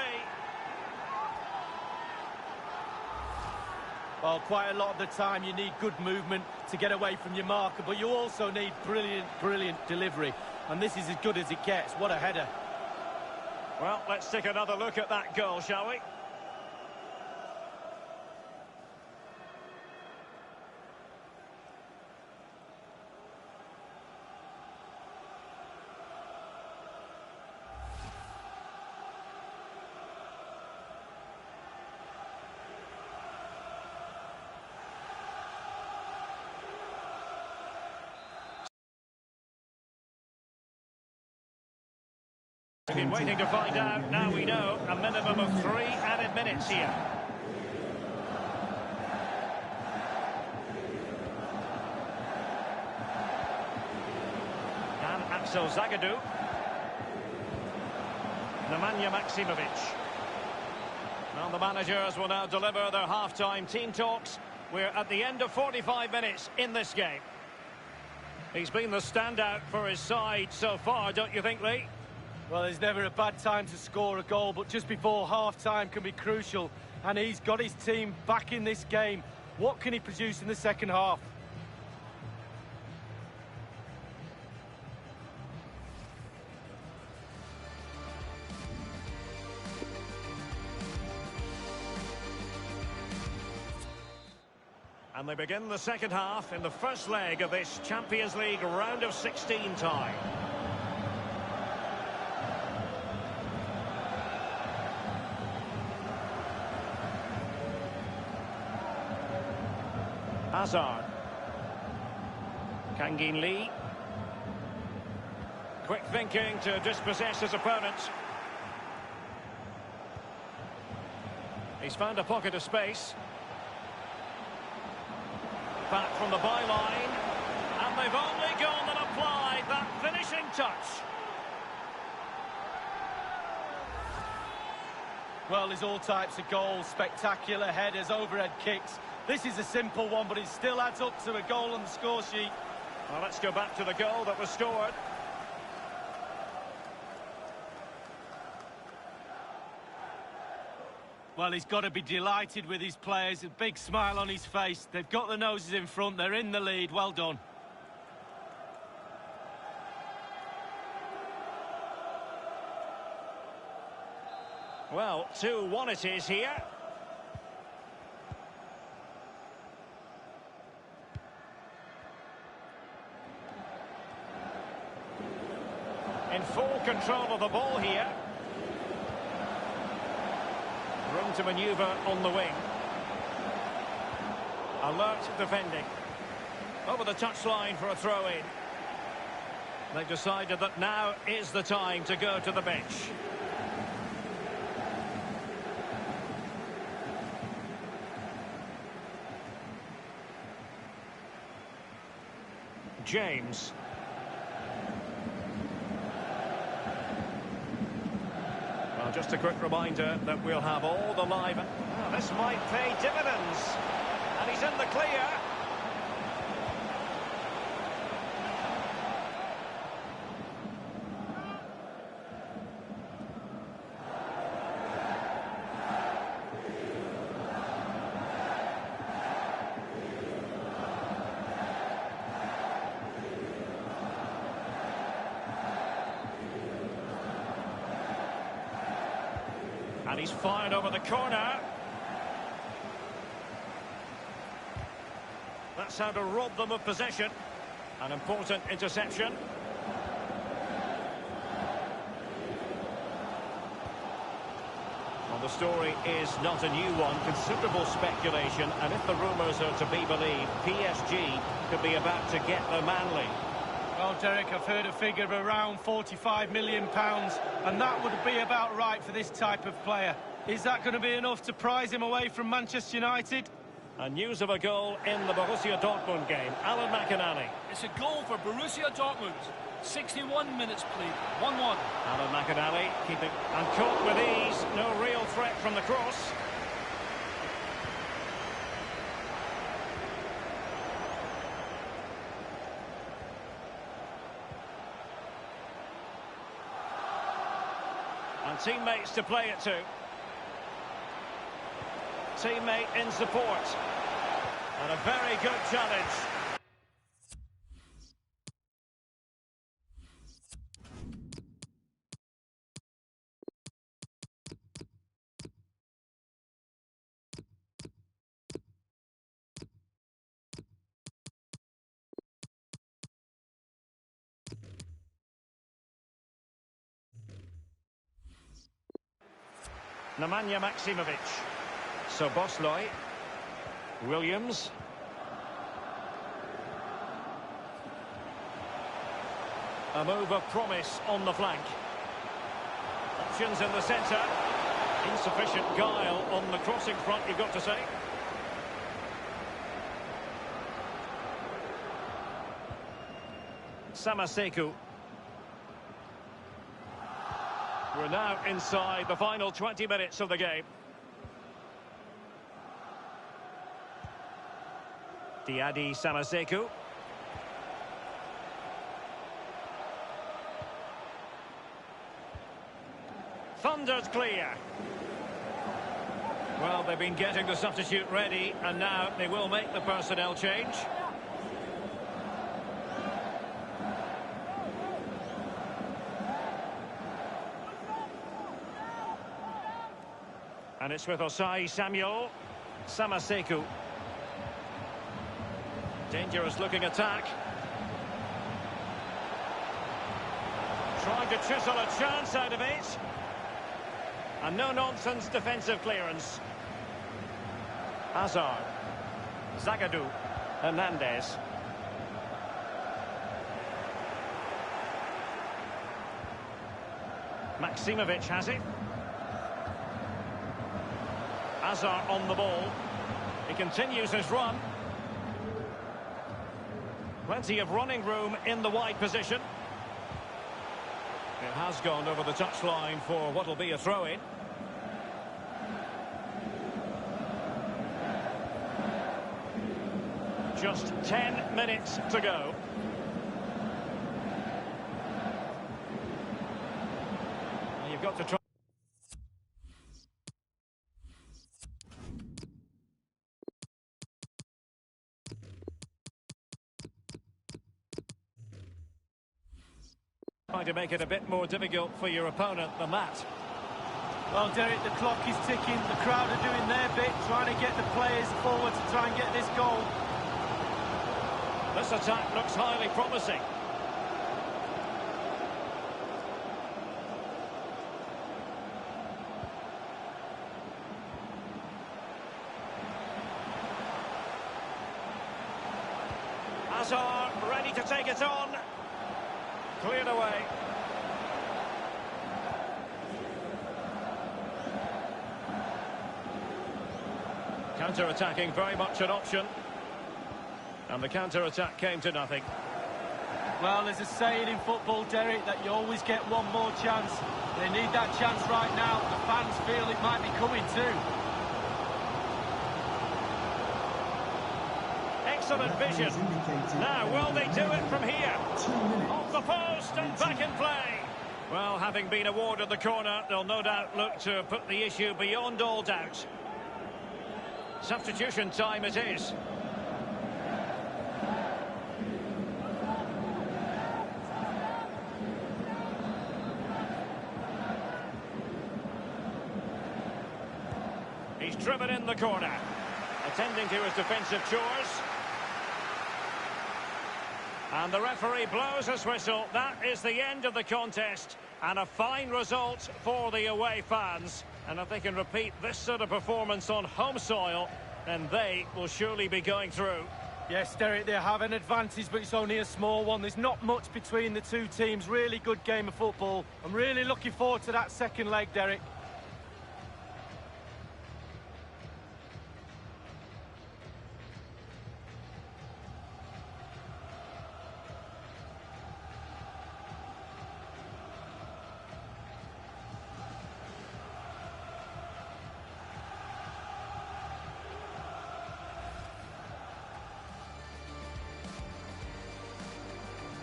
S13: Well, quite a lot of the time you need good movement to get away from your marker, but you also need brilliant delivery. And this is as good as it gets. What a header.
S12: Well, let's take another look at that goal, shall we? We've been waiting to find out. Now we know a minimum of 3 added minutes here. And Axel Zagadou. Nemanja Maksimovic. Well, the managers will now deliver their half-time team talks. We're at the end of 45 minutes in this game. He's been the standout for his side so far, don't you think, Lee?
S13: Well, there's never a bad time to score a goal, but just before half-time can be crucial. And he's got his team back in this game. What can he produce in the second half?
S12: And they begin the second half in the first leg of this Champions League round of 16 tie. Hazard. Kangin Lee. Quick thinking to dispossess his opponents. He's found a pocket of space. Back from the byline. And they've only gone and applied that finishing touch.
S13: Well, there's all types of goals, spectacular headers, overhead kicks. This is a simple one, but it still adds up to a goal on the score sheet.
S12: Well, let's go back to the goal that was scored.
S13: Well, he's got to be delighted with his players. A big smile on his face. They've got the noses in front. They're in the lead. Well done.
S12: Well, 2-1 it is here. In full control of the ball here. Room to manoeuvre on the wing. Alert defending. Over the touchline for a throw-in. They've decided that now is the time to go to the bench. James. Well, just a quick reminder that we'll have all the live... Oh, this might pay dividends. And he's in the clear. And he's fired over the corner. That's how to rob them of possession. An important interception. Well, the story is not a new one. Considerable speculation. And if the rumours are to be believed, PSG could be about to get the Manly.
S13: Well, Derek, I've heard a figure of around £45 million, and that would be about right for this type of player. Is that going to be enough to prize him away from Manchester United?
S12: And news of a goal in the Borussia Dortmund game. Alan McInally.
S7: It's a goal for Borussia Dortmund. 61 minutes played, 1-1.
S12: Alan McInally keeping and caught with ease. No real threat from the cross. And teammates to play it to. Teammate in support. And a very good challenge. Nemanja Maksimovic. Soboslai. Williams. A move of promise on the flank. Options in the centre. Insufficient guile on the crossing front, you've got to say. Samaseku. We're now inside the final 20 minutes of the game. Diadi Samaseku. Thundered clear. Well, they've been getting the substitute ready, and now they will make the personnel change. And it's with Osai Samuel. Samaseku. Dangerous looking attack. Trying to chisel a chance out of it. And no-nonsense defensive clearance. Hazard. Zagadou. Hernandez. Maksimovic has it. Hazard on the ball. He continues his run. Plenty of running room in the wide position. It has gone over the touchline for what will be a throw-in. Just 10 minutes to go. You've got to try. Trying to make it a bit more difficult for your opponent than that.
S13: Well, Derek, the clock is ticking. The crowd are doing their bit, trying to get the players forward to try and get this goal.
S12: This attack looks highly promising. Hazard ready to take it on. Cleared away. Counter-attacking, very much an option. And the counter-attack came to nothing.
S13: Well, there's a saying in football, Derek, that you always get one more chance. They need that chance right now. The fans feel it might be coming too.
S12: Excellent vision. Now, will they do it from here? Off the post and back in play. Well, having been awarded the corner, they'll no doubt look to put the issue beyond all doubt. Substitution time it is. He's driven in the corner, attending to his defensive chores. And the referee blows his whistle. That is the end of the contest. And a fine result for the away fans. And if they can repeat this sort of performance on home soil, then they will surely be going through.
S13: Yes, Derek, they have an advantage, but it's only a small one. There's not much between the two teams. Really good game of football. I'm really looking forward to that second leg, Derek.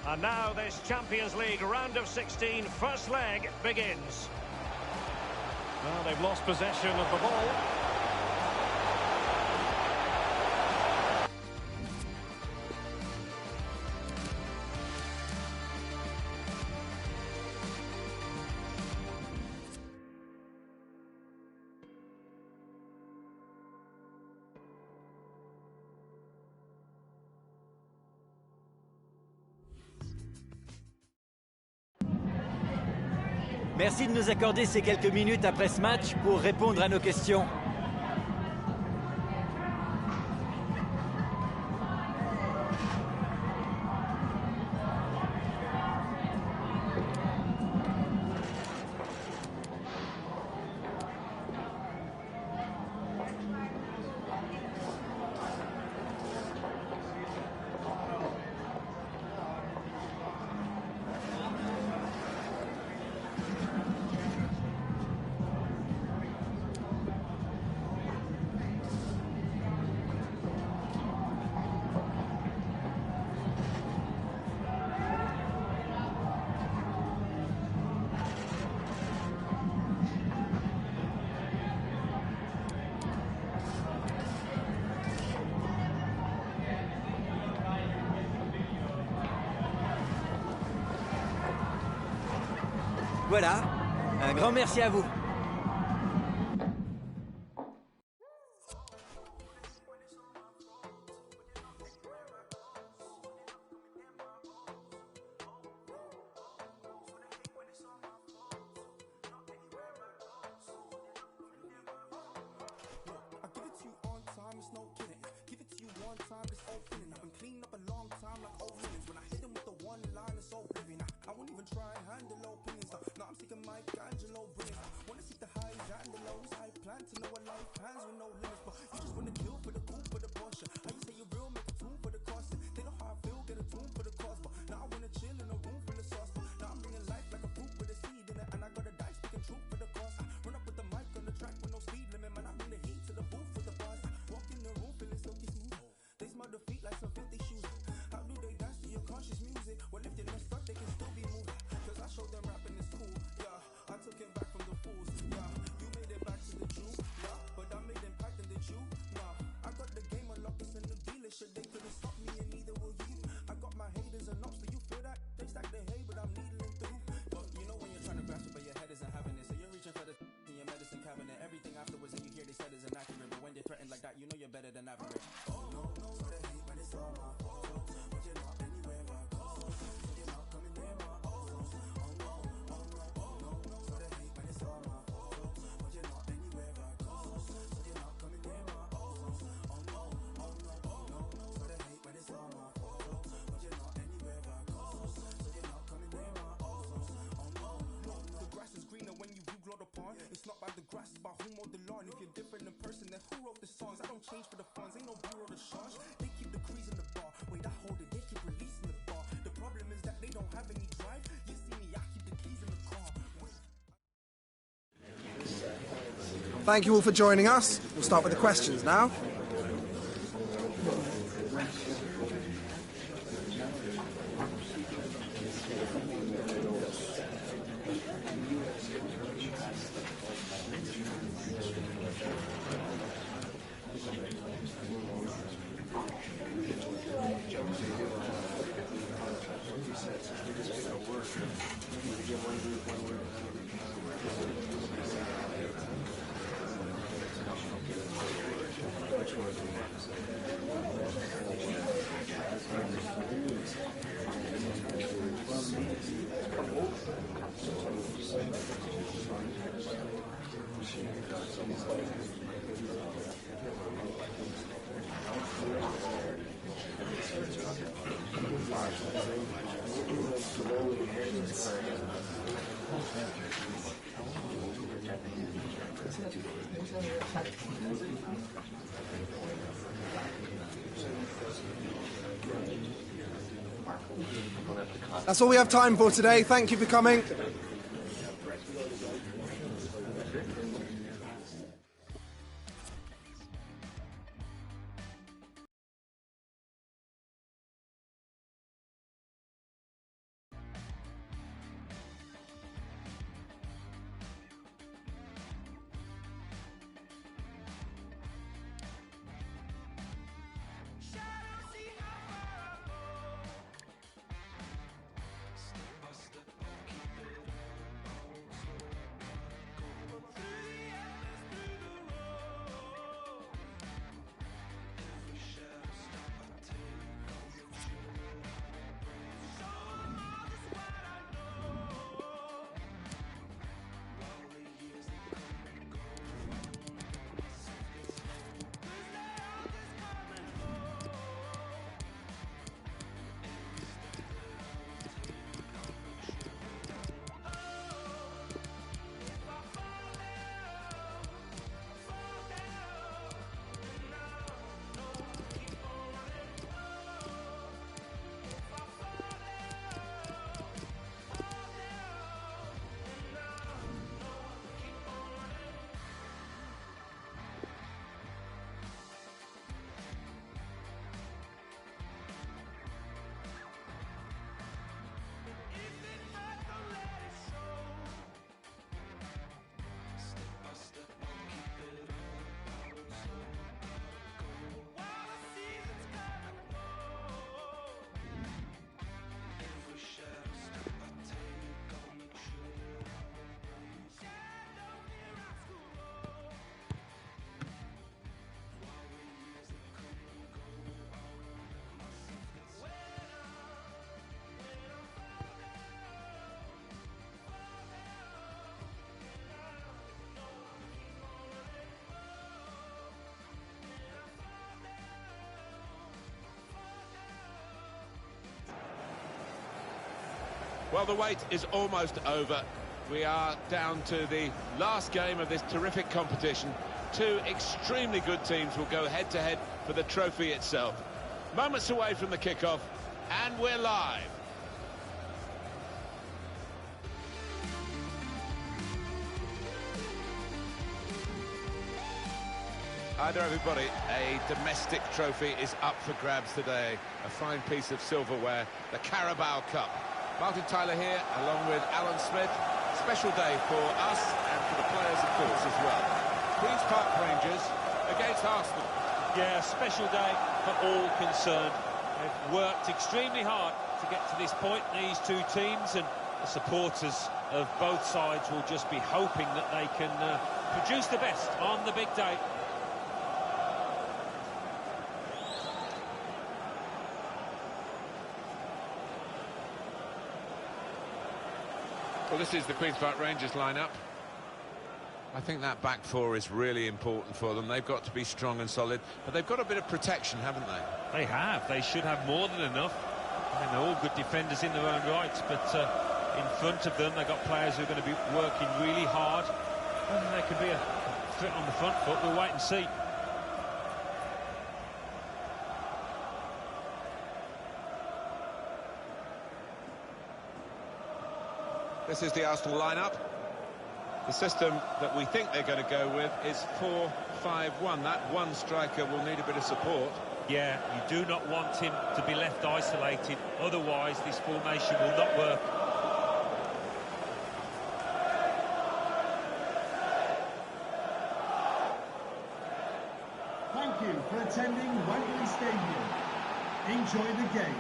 S12: And now this Champions League round of 16 first leg begins. Well, they've lost possession of the ball.
S14: Merci de nous accorder ces quelques minutes après ce match pour répondre à nos questions. Voilà, un grand merci à vous.
S6: It's not about the grass, it's about who mowed the lawn. If you're different in person, then who wrote the songs? I don't change for the funds, ain't no bureau de change. They keep the crease in the bar, wait, I hold it, they keep releasing the bar. The problem is that they don't have any drive. You see me, I keep the keys in the car.
S9: Thank you all for joining us. We'll start with the questions now. That's all we have time for today. Thank you for coming.
S1: Well, the wait is almost over. We are down to the last game of this terrific competition. Two extremely good teams will go head-to-head for the trophy itself. Moments away from the kickoff, and we're live. Hi there, everybody. A domestic trophy is up for grabs today. A fine piece of silverware, the Carabao Cup. Martin Tyler here, along with Alan Smith. Special day for us and for the players, of course, as well. Queen's Park Rangers against Arsenal.
S2: Yeah, special day for all concerned. They've worked extremely hard to get to this point, these two teams, and the supporters of both sides will just be hoping that they can produce the best on the big day.
S1: Well, this is the Queen's Park Rangers lineup. I think that back four is really important for them. They've got to be strong and solid, but they've got a bit of protection, haven't they?
S2: They have. They should have more than enough. I mean, they're all good defenders in their own rights, but in front of them, they've got players who are going to be working really hard. Whether they can be a threat on the front foot, we'll wait and see.
S1: This is the Arsenal lineup. The system that we think they're going to go with is 4-5-1. That one striker will need a bit of support.
S2: Yeah, you do not want him to be left isolated. Otherwise, this formation will not work.
S3: Thank you for attending Wembley Stadium. Enjoy the game.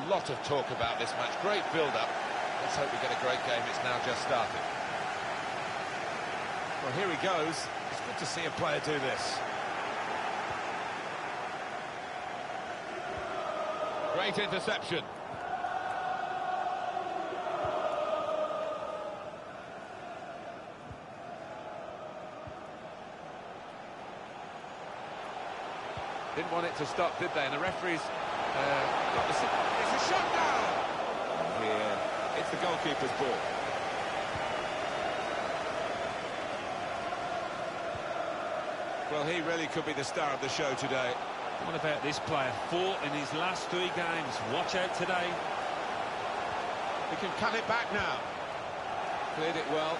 S1: A lot of talk about this match. Great build-up. Let's hope we get a great game. It's now just started. Well, here he goes. It's good to see a player do this. Great interception. Didn't want it to stop, did they? And the referee's it's a shot down! Here, it's the goalkeeper's ball. Well, he really could be the star of the show today.
S2: What about this player? 4 in his last 3 games. Watch out today.
S1: He can cut it back now. Cleared it well.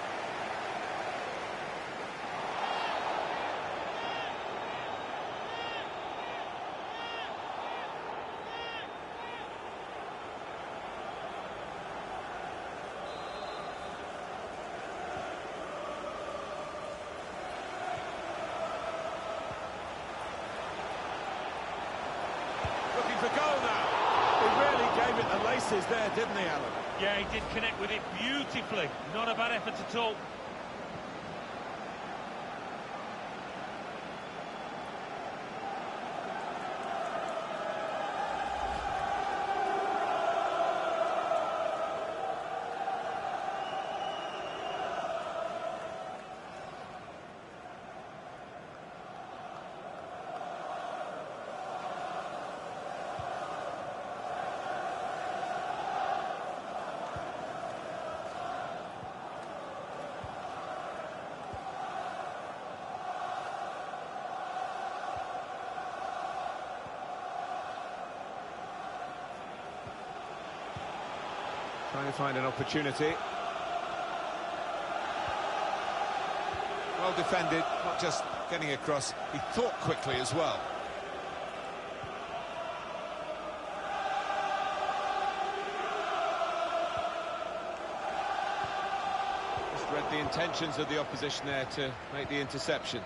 S1: Looking for goal now. He really gave it the laces there, didn't he, Alan?
S2: Yeah, he did connect with it beautifully. Not a bad effort at all.
S1: Trying to find an opportunity. Well defended, not just getting across, he thought quickly as well. Just read the intentions of the opposition there to make the interception.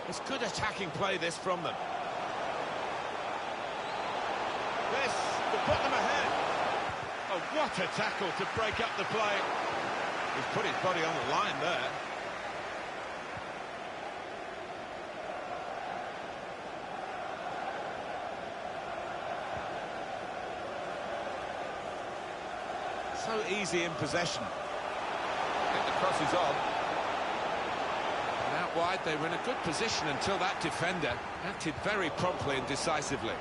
S1: It's good attacking play, this, from them. This to put them ahead. Oh, what a tackle to break up the play. He's put his body on the line there. so easy in possession.
S8: I think the cross is on.
S1: And out wide, they were in a good position until that defender acted very promptly and decisively.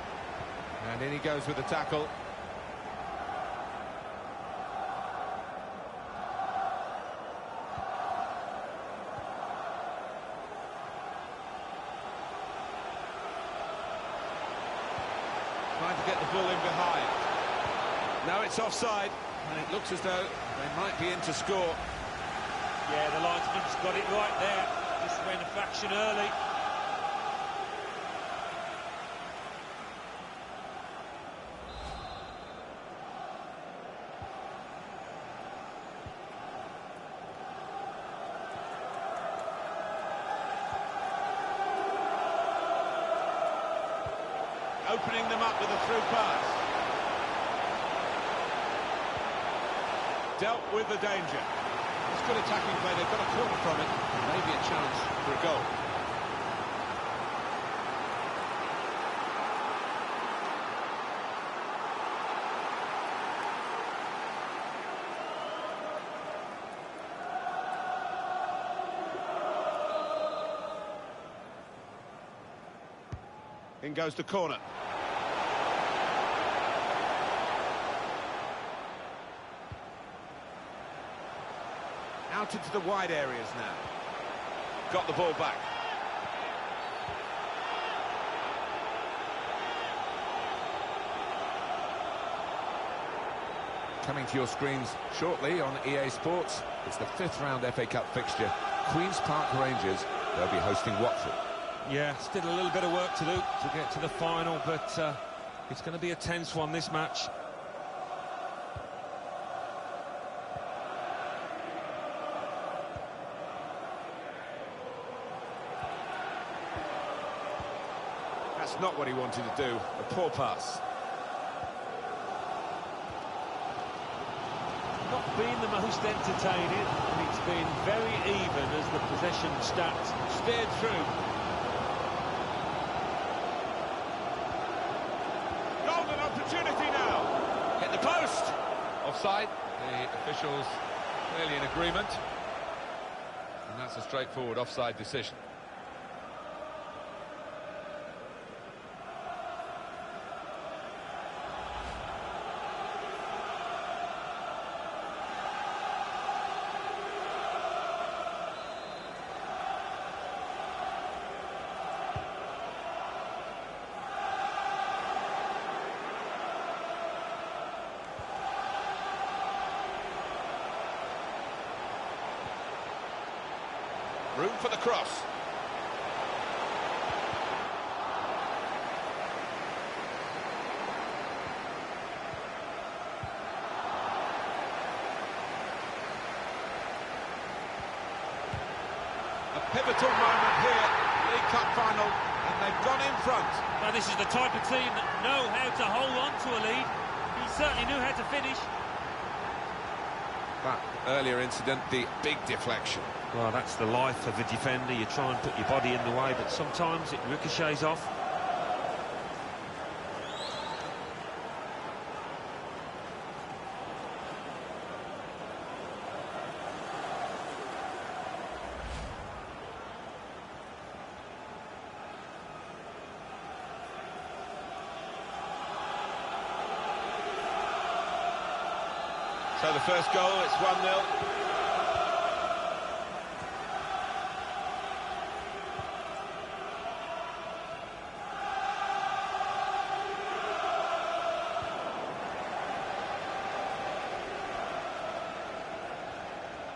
S8: And in he goes with the tackle.
S1: Trying to get the ball in behind. Now it's offside, and it looks as though they might be in to score.
S2: Yeah, the linesman's got it right there. Just went a fraction early.
S1: Opening them up with a through pass. Dealt with the danger. It's good attacking play. They've got a corner from it. Maybe a chance for a goal. In goes the corner. Out into the wide areas now. Got the ball back.
S8: Coming to your screens shortly on EA Sports, it's the 5th round FA Cup fixture. Queen's Park Rangers, they'll be hosting Watford.
S2: Yeah, still a little bit of work to do to get to the final, but it's going to be a tense one, this match.
S1: That's not what he wanted to do. A poor pass.
S2: Not been the most entertaining, and it's been very even as the possession stats
S1: steered through. Golden opportunity now. Hit the post.
S8: Offside. The officials clearly in agreement. And that's a straightforward offside decision.
S1: Room for the cross. A pivotal moment here, League Cup final, and they've gone in front.
S2: Now this is the type of team that know how to hold on to a lead. He certainly knew how to finish.
S8: That earlier incident, the big deflection.
S2: Well, that's the life of a defender. You try and put your body in the way, but sometimes it ricochets off.
S1: So the first goal, it's 1-0.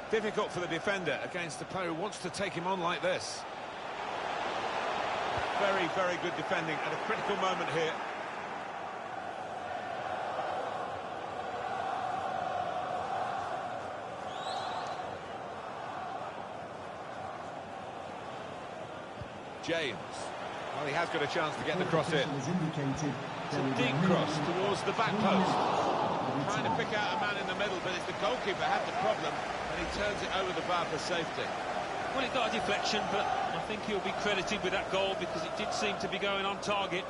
S1: Difficult for the defender against a player who wants to take him on like this. Very, very good defending at a critical moment here. James. Well, he has got a chance to get the cross in. It's a deep cross towards the back post. Trying to pick out a man in the middle, but it's the goalkeeper had the problem, and he turns it over the bar for safety.
S2: Well, it got a deflection, but I think he'll be credited with that goal because it did seem to be going on target.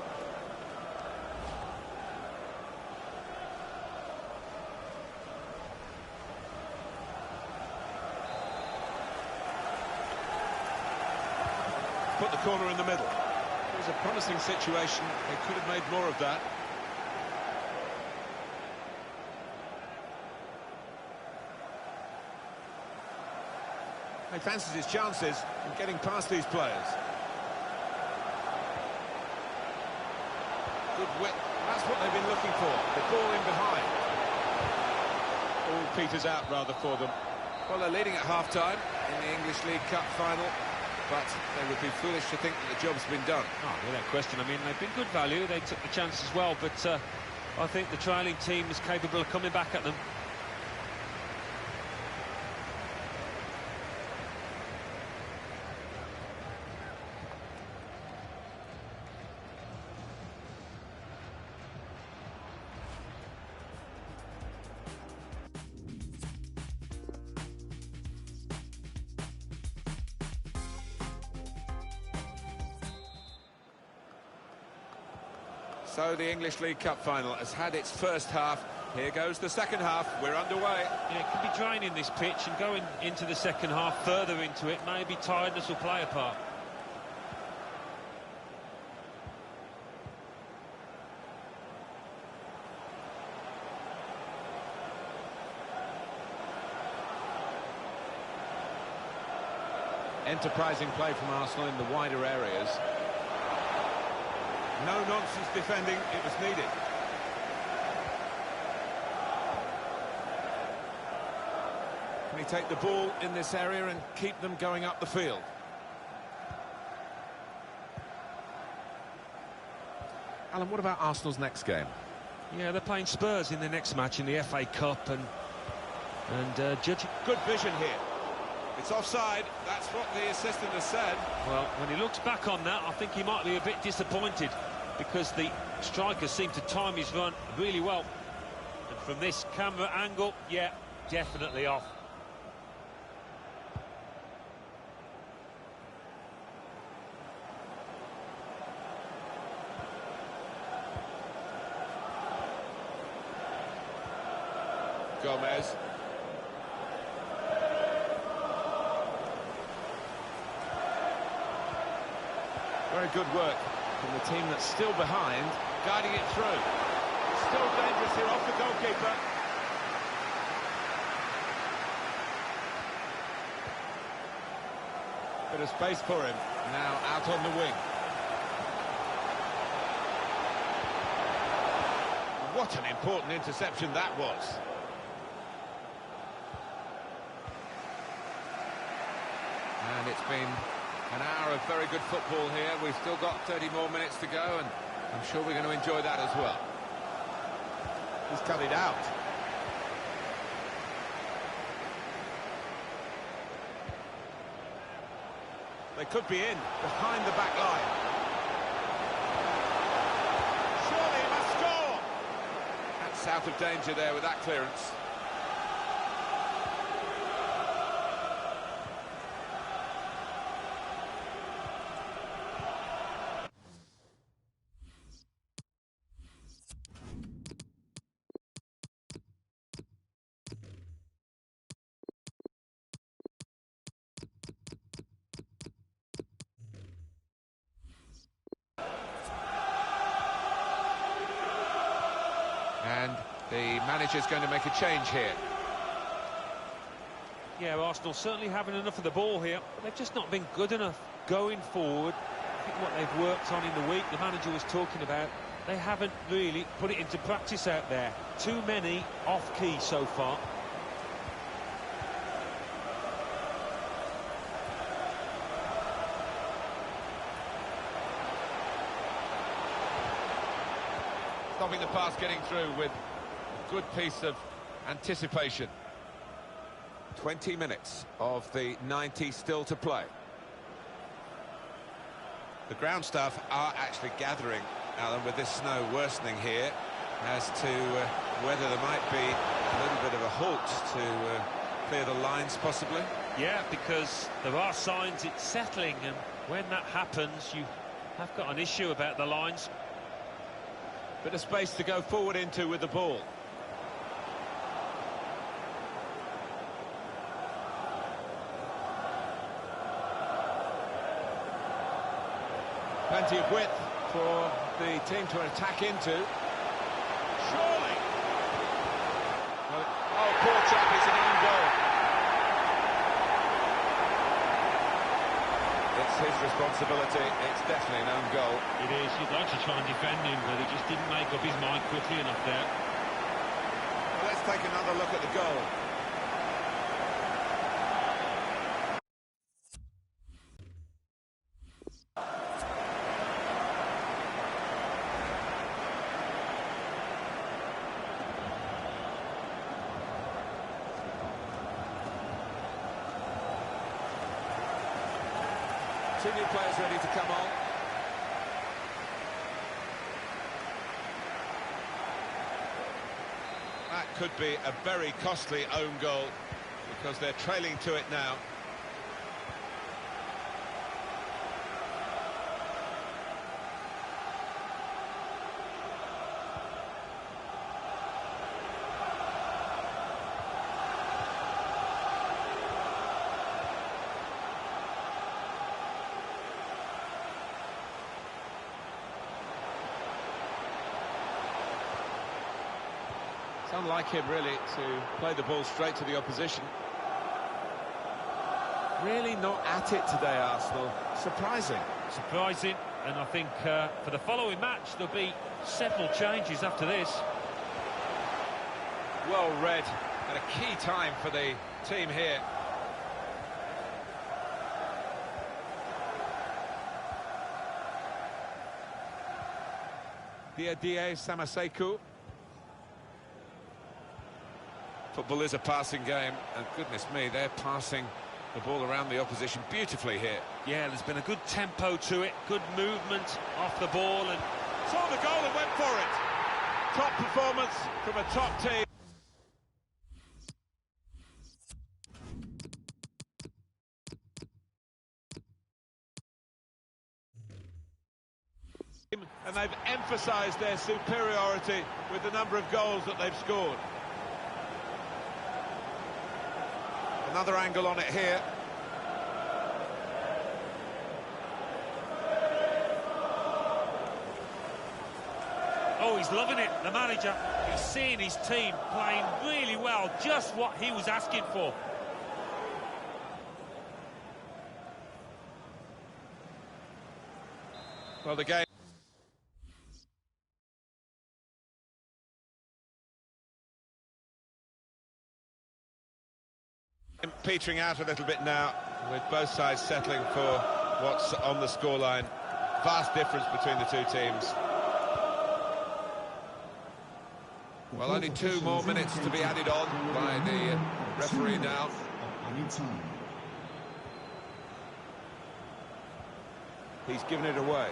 S1: put the corner in the middle. It was a promising situation. They could have made more of that. He fancies his chances in getting past these players. Good width. That's what they've been looking for. The ball in behind. All peters out, rather, for them.
S8: Well, they're leading at half-time in the English League Cup final, but they would be foolish to think that the job's been done.
S2: Oh, without question. I mean, they've been good value. They took the chance as well, but I think the trailing team is capable of coming back at them.
S8: So the English League Cup final has had its first half. Here goes the second half. We're underway.
S2: Yeah, it can be draining, this pitch, and going into the second half, further into it, maybe tiredness will play a part.
S1: Enterprising play from Arsenal in the wider areas. No-nonsense defending, it was needed. Can he take the ball in this area and keep them going up the field? Alan, what about Arsenal's next game?
S2: Yeah, they're playing Spurs in the next match in the FA Cup, and judging...
S1: Good vision here. It's offside, that's what the assistant has said.
S2: Well, when he looks back on that, I think he might be a bit disappointed, because the striker seemed to time his run really well. And from this camera angle, yeah, definitely off.
S1: Gomez. Very good work from the team that's still behind, guiding it through. Still dangerous here off the goalkeeper. Bit of space for him, now out on the wing. What an important interception that was.
S8: And it's been an hour of very good football here. We've still got 30 more minutes to go, and I'm sure we're going to enjoy that as well.
S1: He's cut it out. They could be in, behind the back line. Surely he must score!
S8: That's out of danger there with that clearance. And the manager's going to make a change here.
S2: Yeah, Arsenal certainly having enough of the ball here, but they've just not been good enough going forward. I think what they've worked on in the week, the manager was talking about, they haven't really put it into practice out there. Too many off-key so far.
S8: Stopping the pass getting through with a good piece of anticipation. 20 minutes of the 90 still to play. The ground staff are actually gathering, Alan, with this snow worsening here, as to whether there might be a little bit of a halt to clear the lines, possibly.
S2: Yeah, because there are signs it's settling, and when that happens, you have got an issue about the lines.
S1: Bit of space to go forward into with the ball. Plenty of width for the team to attack into. Surely! Well, oh, poor chap, it's an own goal. It's his responsibility, it's definitely an own goal.
S2: It is, you'd like to try and defend him, but he just didn't make up his mind quickly enough there.
S8: Well, let's take another look at the goal. Two new players ready to come on. That could be a very costly own goal because they're trailing to it now.
S1: It's unlike him, really, to play the ball straight to the opposition. Really not at it today, Arsenal. Surprising.
S2: Surprising, and I think for the following match there'll be several changes after this.
S8: Well read, and a key time for the team here.
S1: Diadier Samaseku.
S8: Football is a passing game, and goodness me, they're passing the ball around the opposition beautifully here.
S2: Yeah, there's been a good tempo to it, good movement off the ball, and
S1: saw the goal and went for it. Top performance from a top team. And they've emphasised their superiority with the number of goals that they've scored.
S8: Another angle on it here.
S2: oh, he's loving it, the manager. He's seeing his team playing really well, just what he was asking for.
S8: Well, the game... petering out a little bit now, with both sides settling for what's on the scoreline. Vast difference between the two teams. Well, only 2 more minutes to be added on by the referee now.
S1: He's given it away.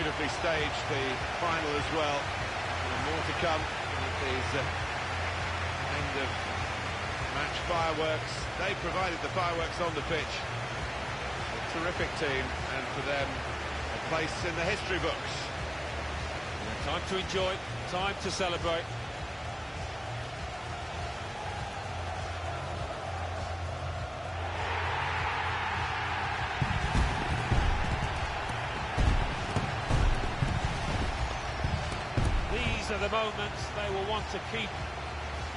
S8: beautifully staged, the final as well. And more to come with these end of match fireworks. They provided the fireworks on the pitch. A terrific team, and for them, a place in the history books.
S2: Yeah, time to enjoy, time to celebrate. These are the moments they will want to keep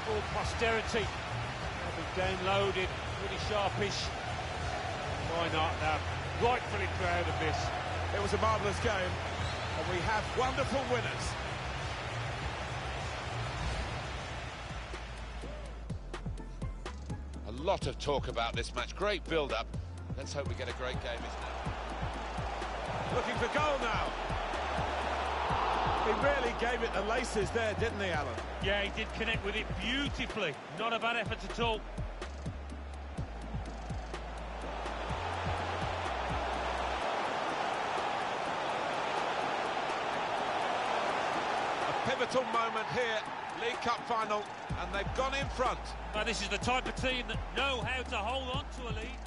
S2: for posterity. Every game loaded, pretty sharpish. Why not? They're rightfully proud of this.
S8: It was a marvellous game, and we have wonderful winners. A lot of talk about this match. Great build-up. Let's hope we get a great game, isn't it? Looking for goal now. He really gave it the laces there, didn't he, Alan?
S2: Yeah, he did connect with it beautifully. Not a bad effort at all.
S8: A pivotal moment here, League Cup final, and they've gone in front.
S2: Now, this is the type of team that know how to hold on to a lead.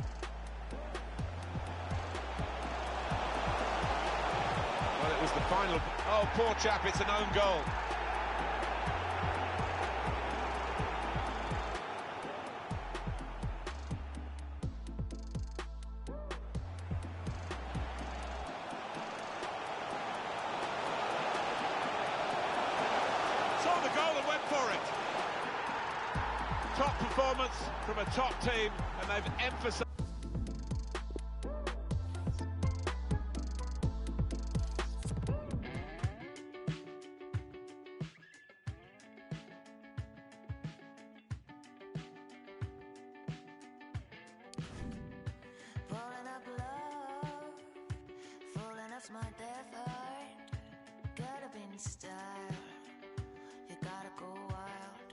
S8: Well, it was the final. Oh, poor chap, it's an own goal. Saw the goal and went for it. Top performance from a top team, and they've emphasised.
S5: My death heart, gotta be in style. You gotta go wild,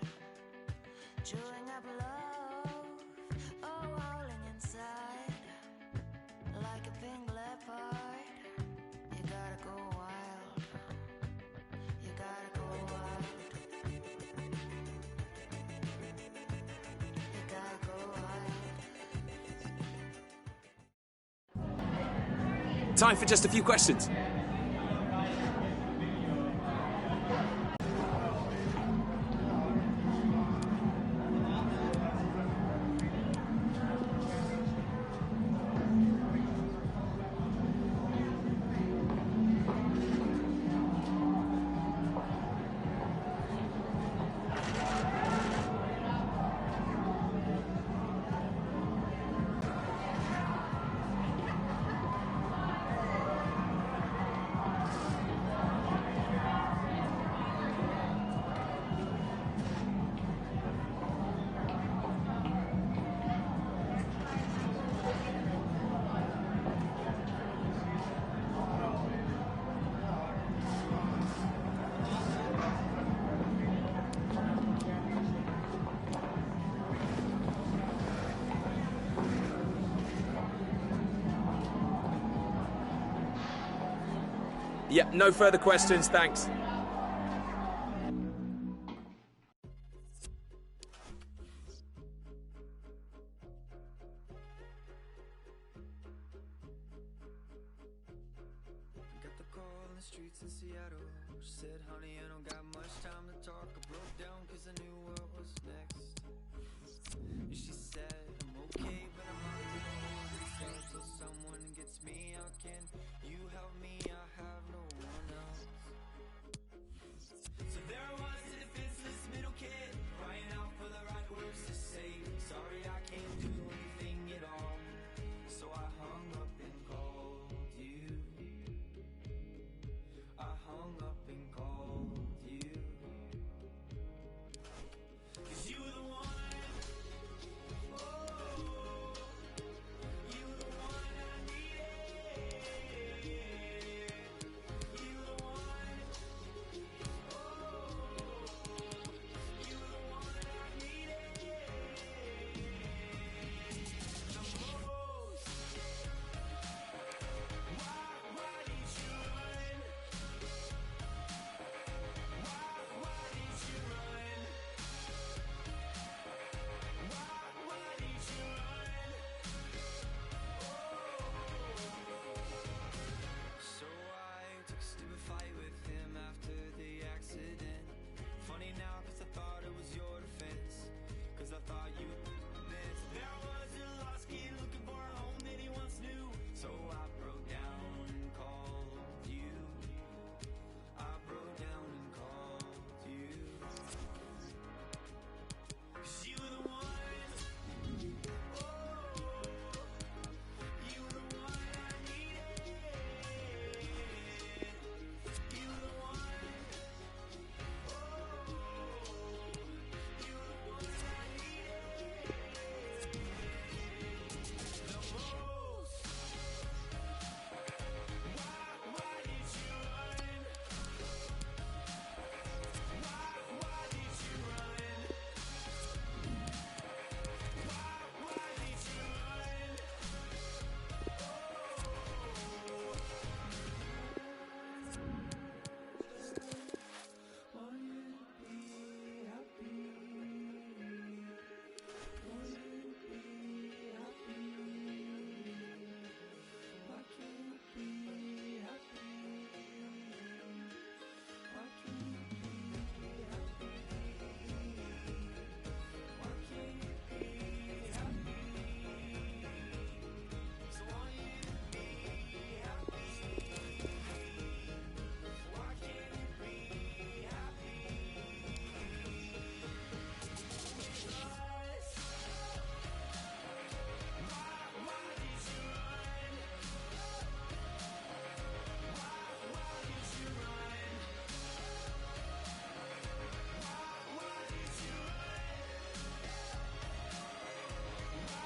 S5: chewing up love, oh, howling inside, like a pink leopard. You gotta go wild, you gotta go wild, you gotta go wild.
S15: Time for just a few questions. Yeah, no further questions, thanks.
S16: Got the call in the streets in Seattle. Said, honey, I don't got much time to talk. I broke down 'cause I knew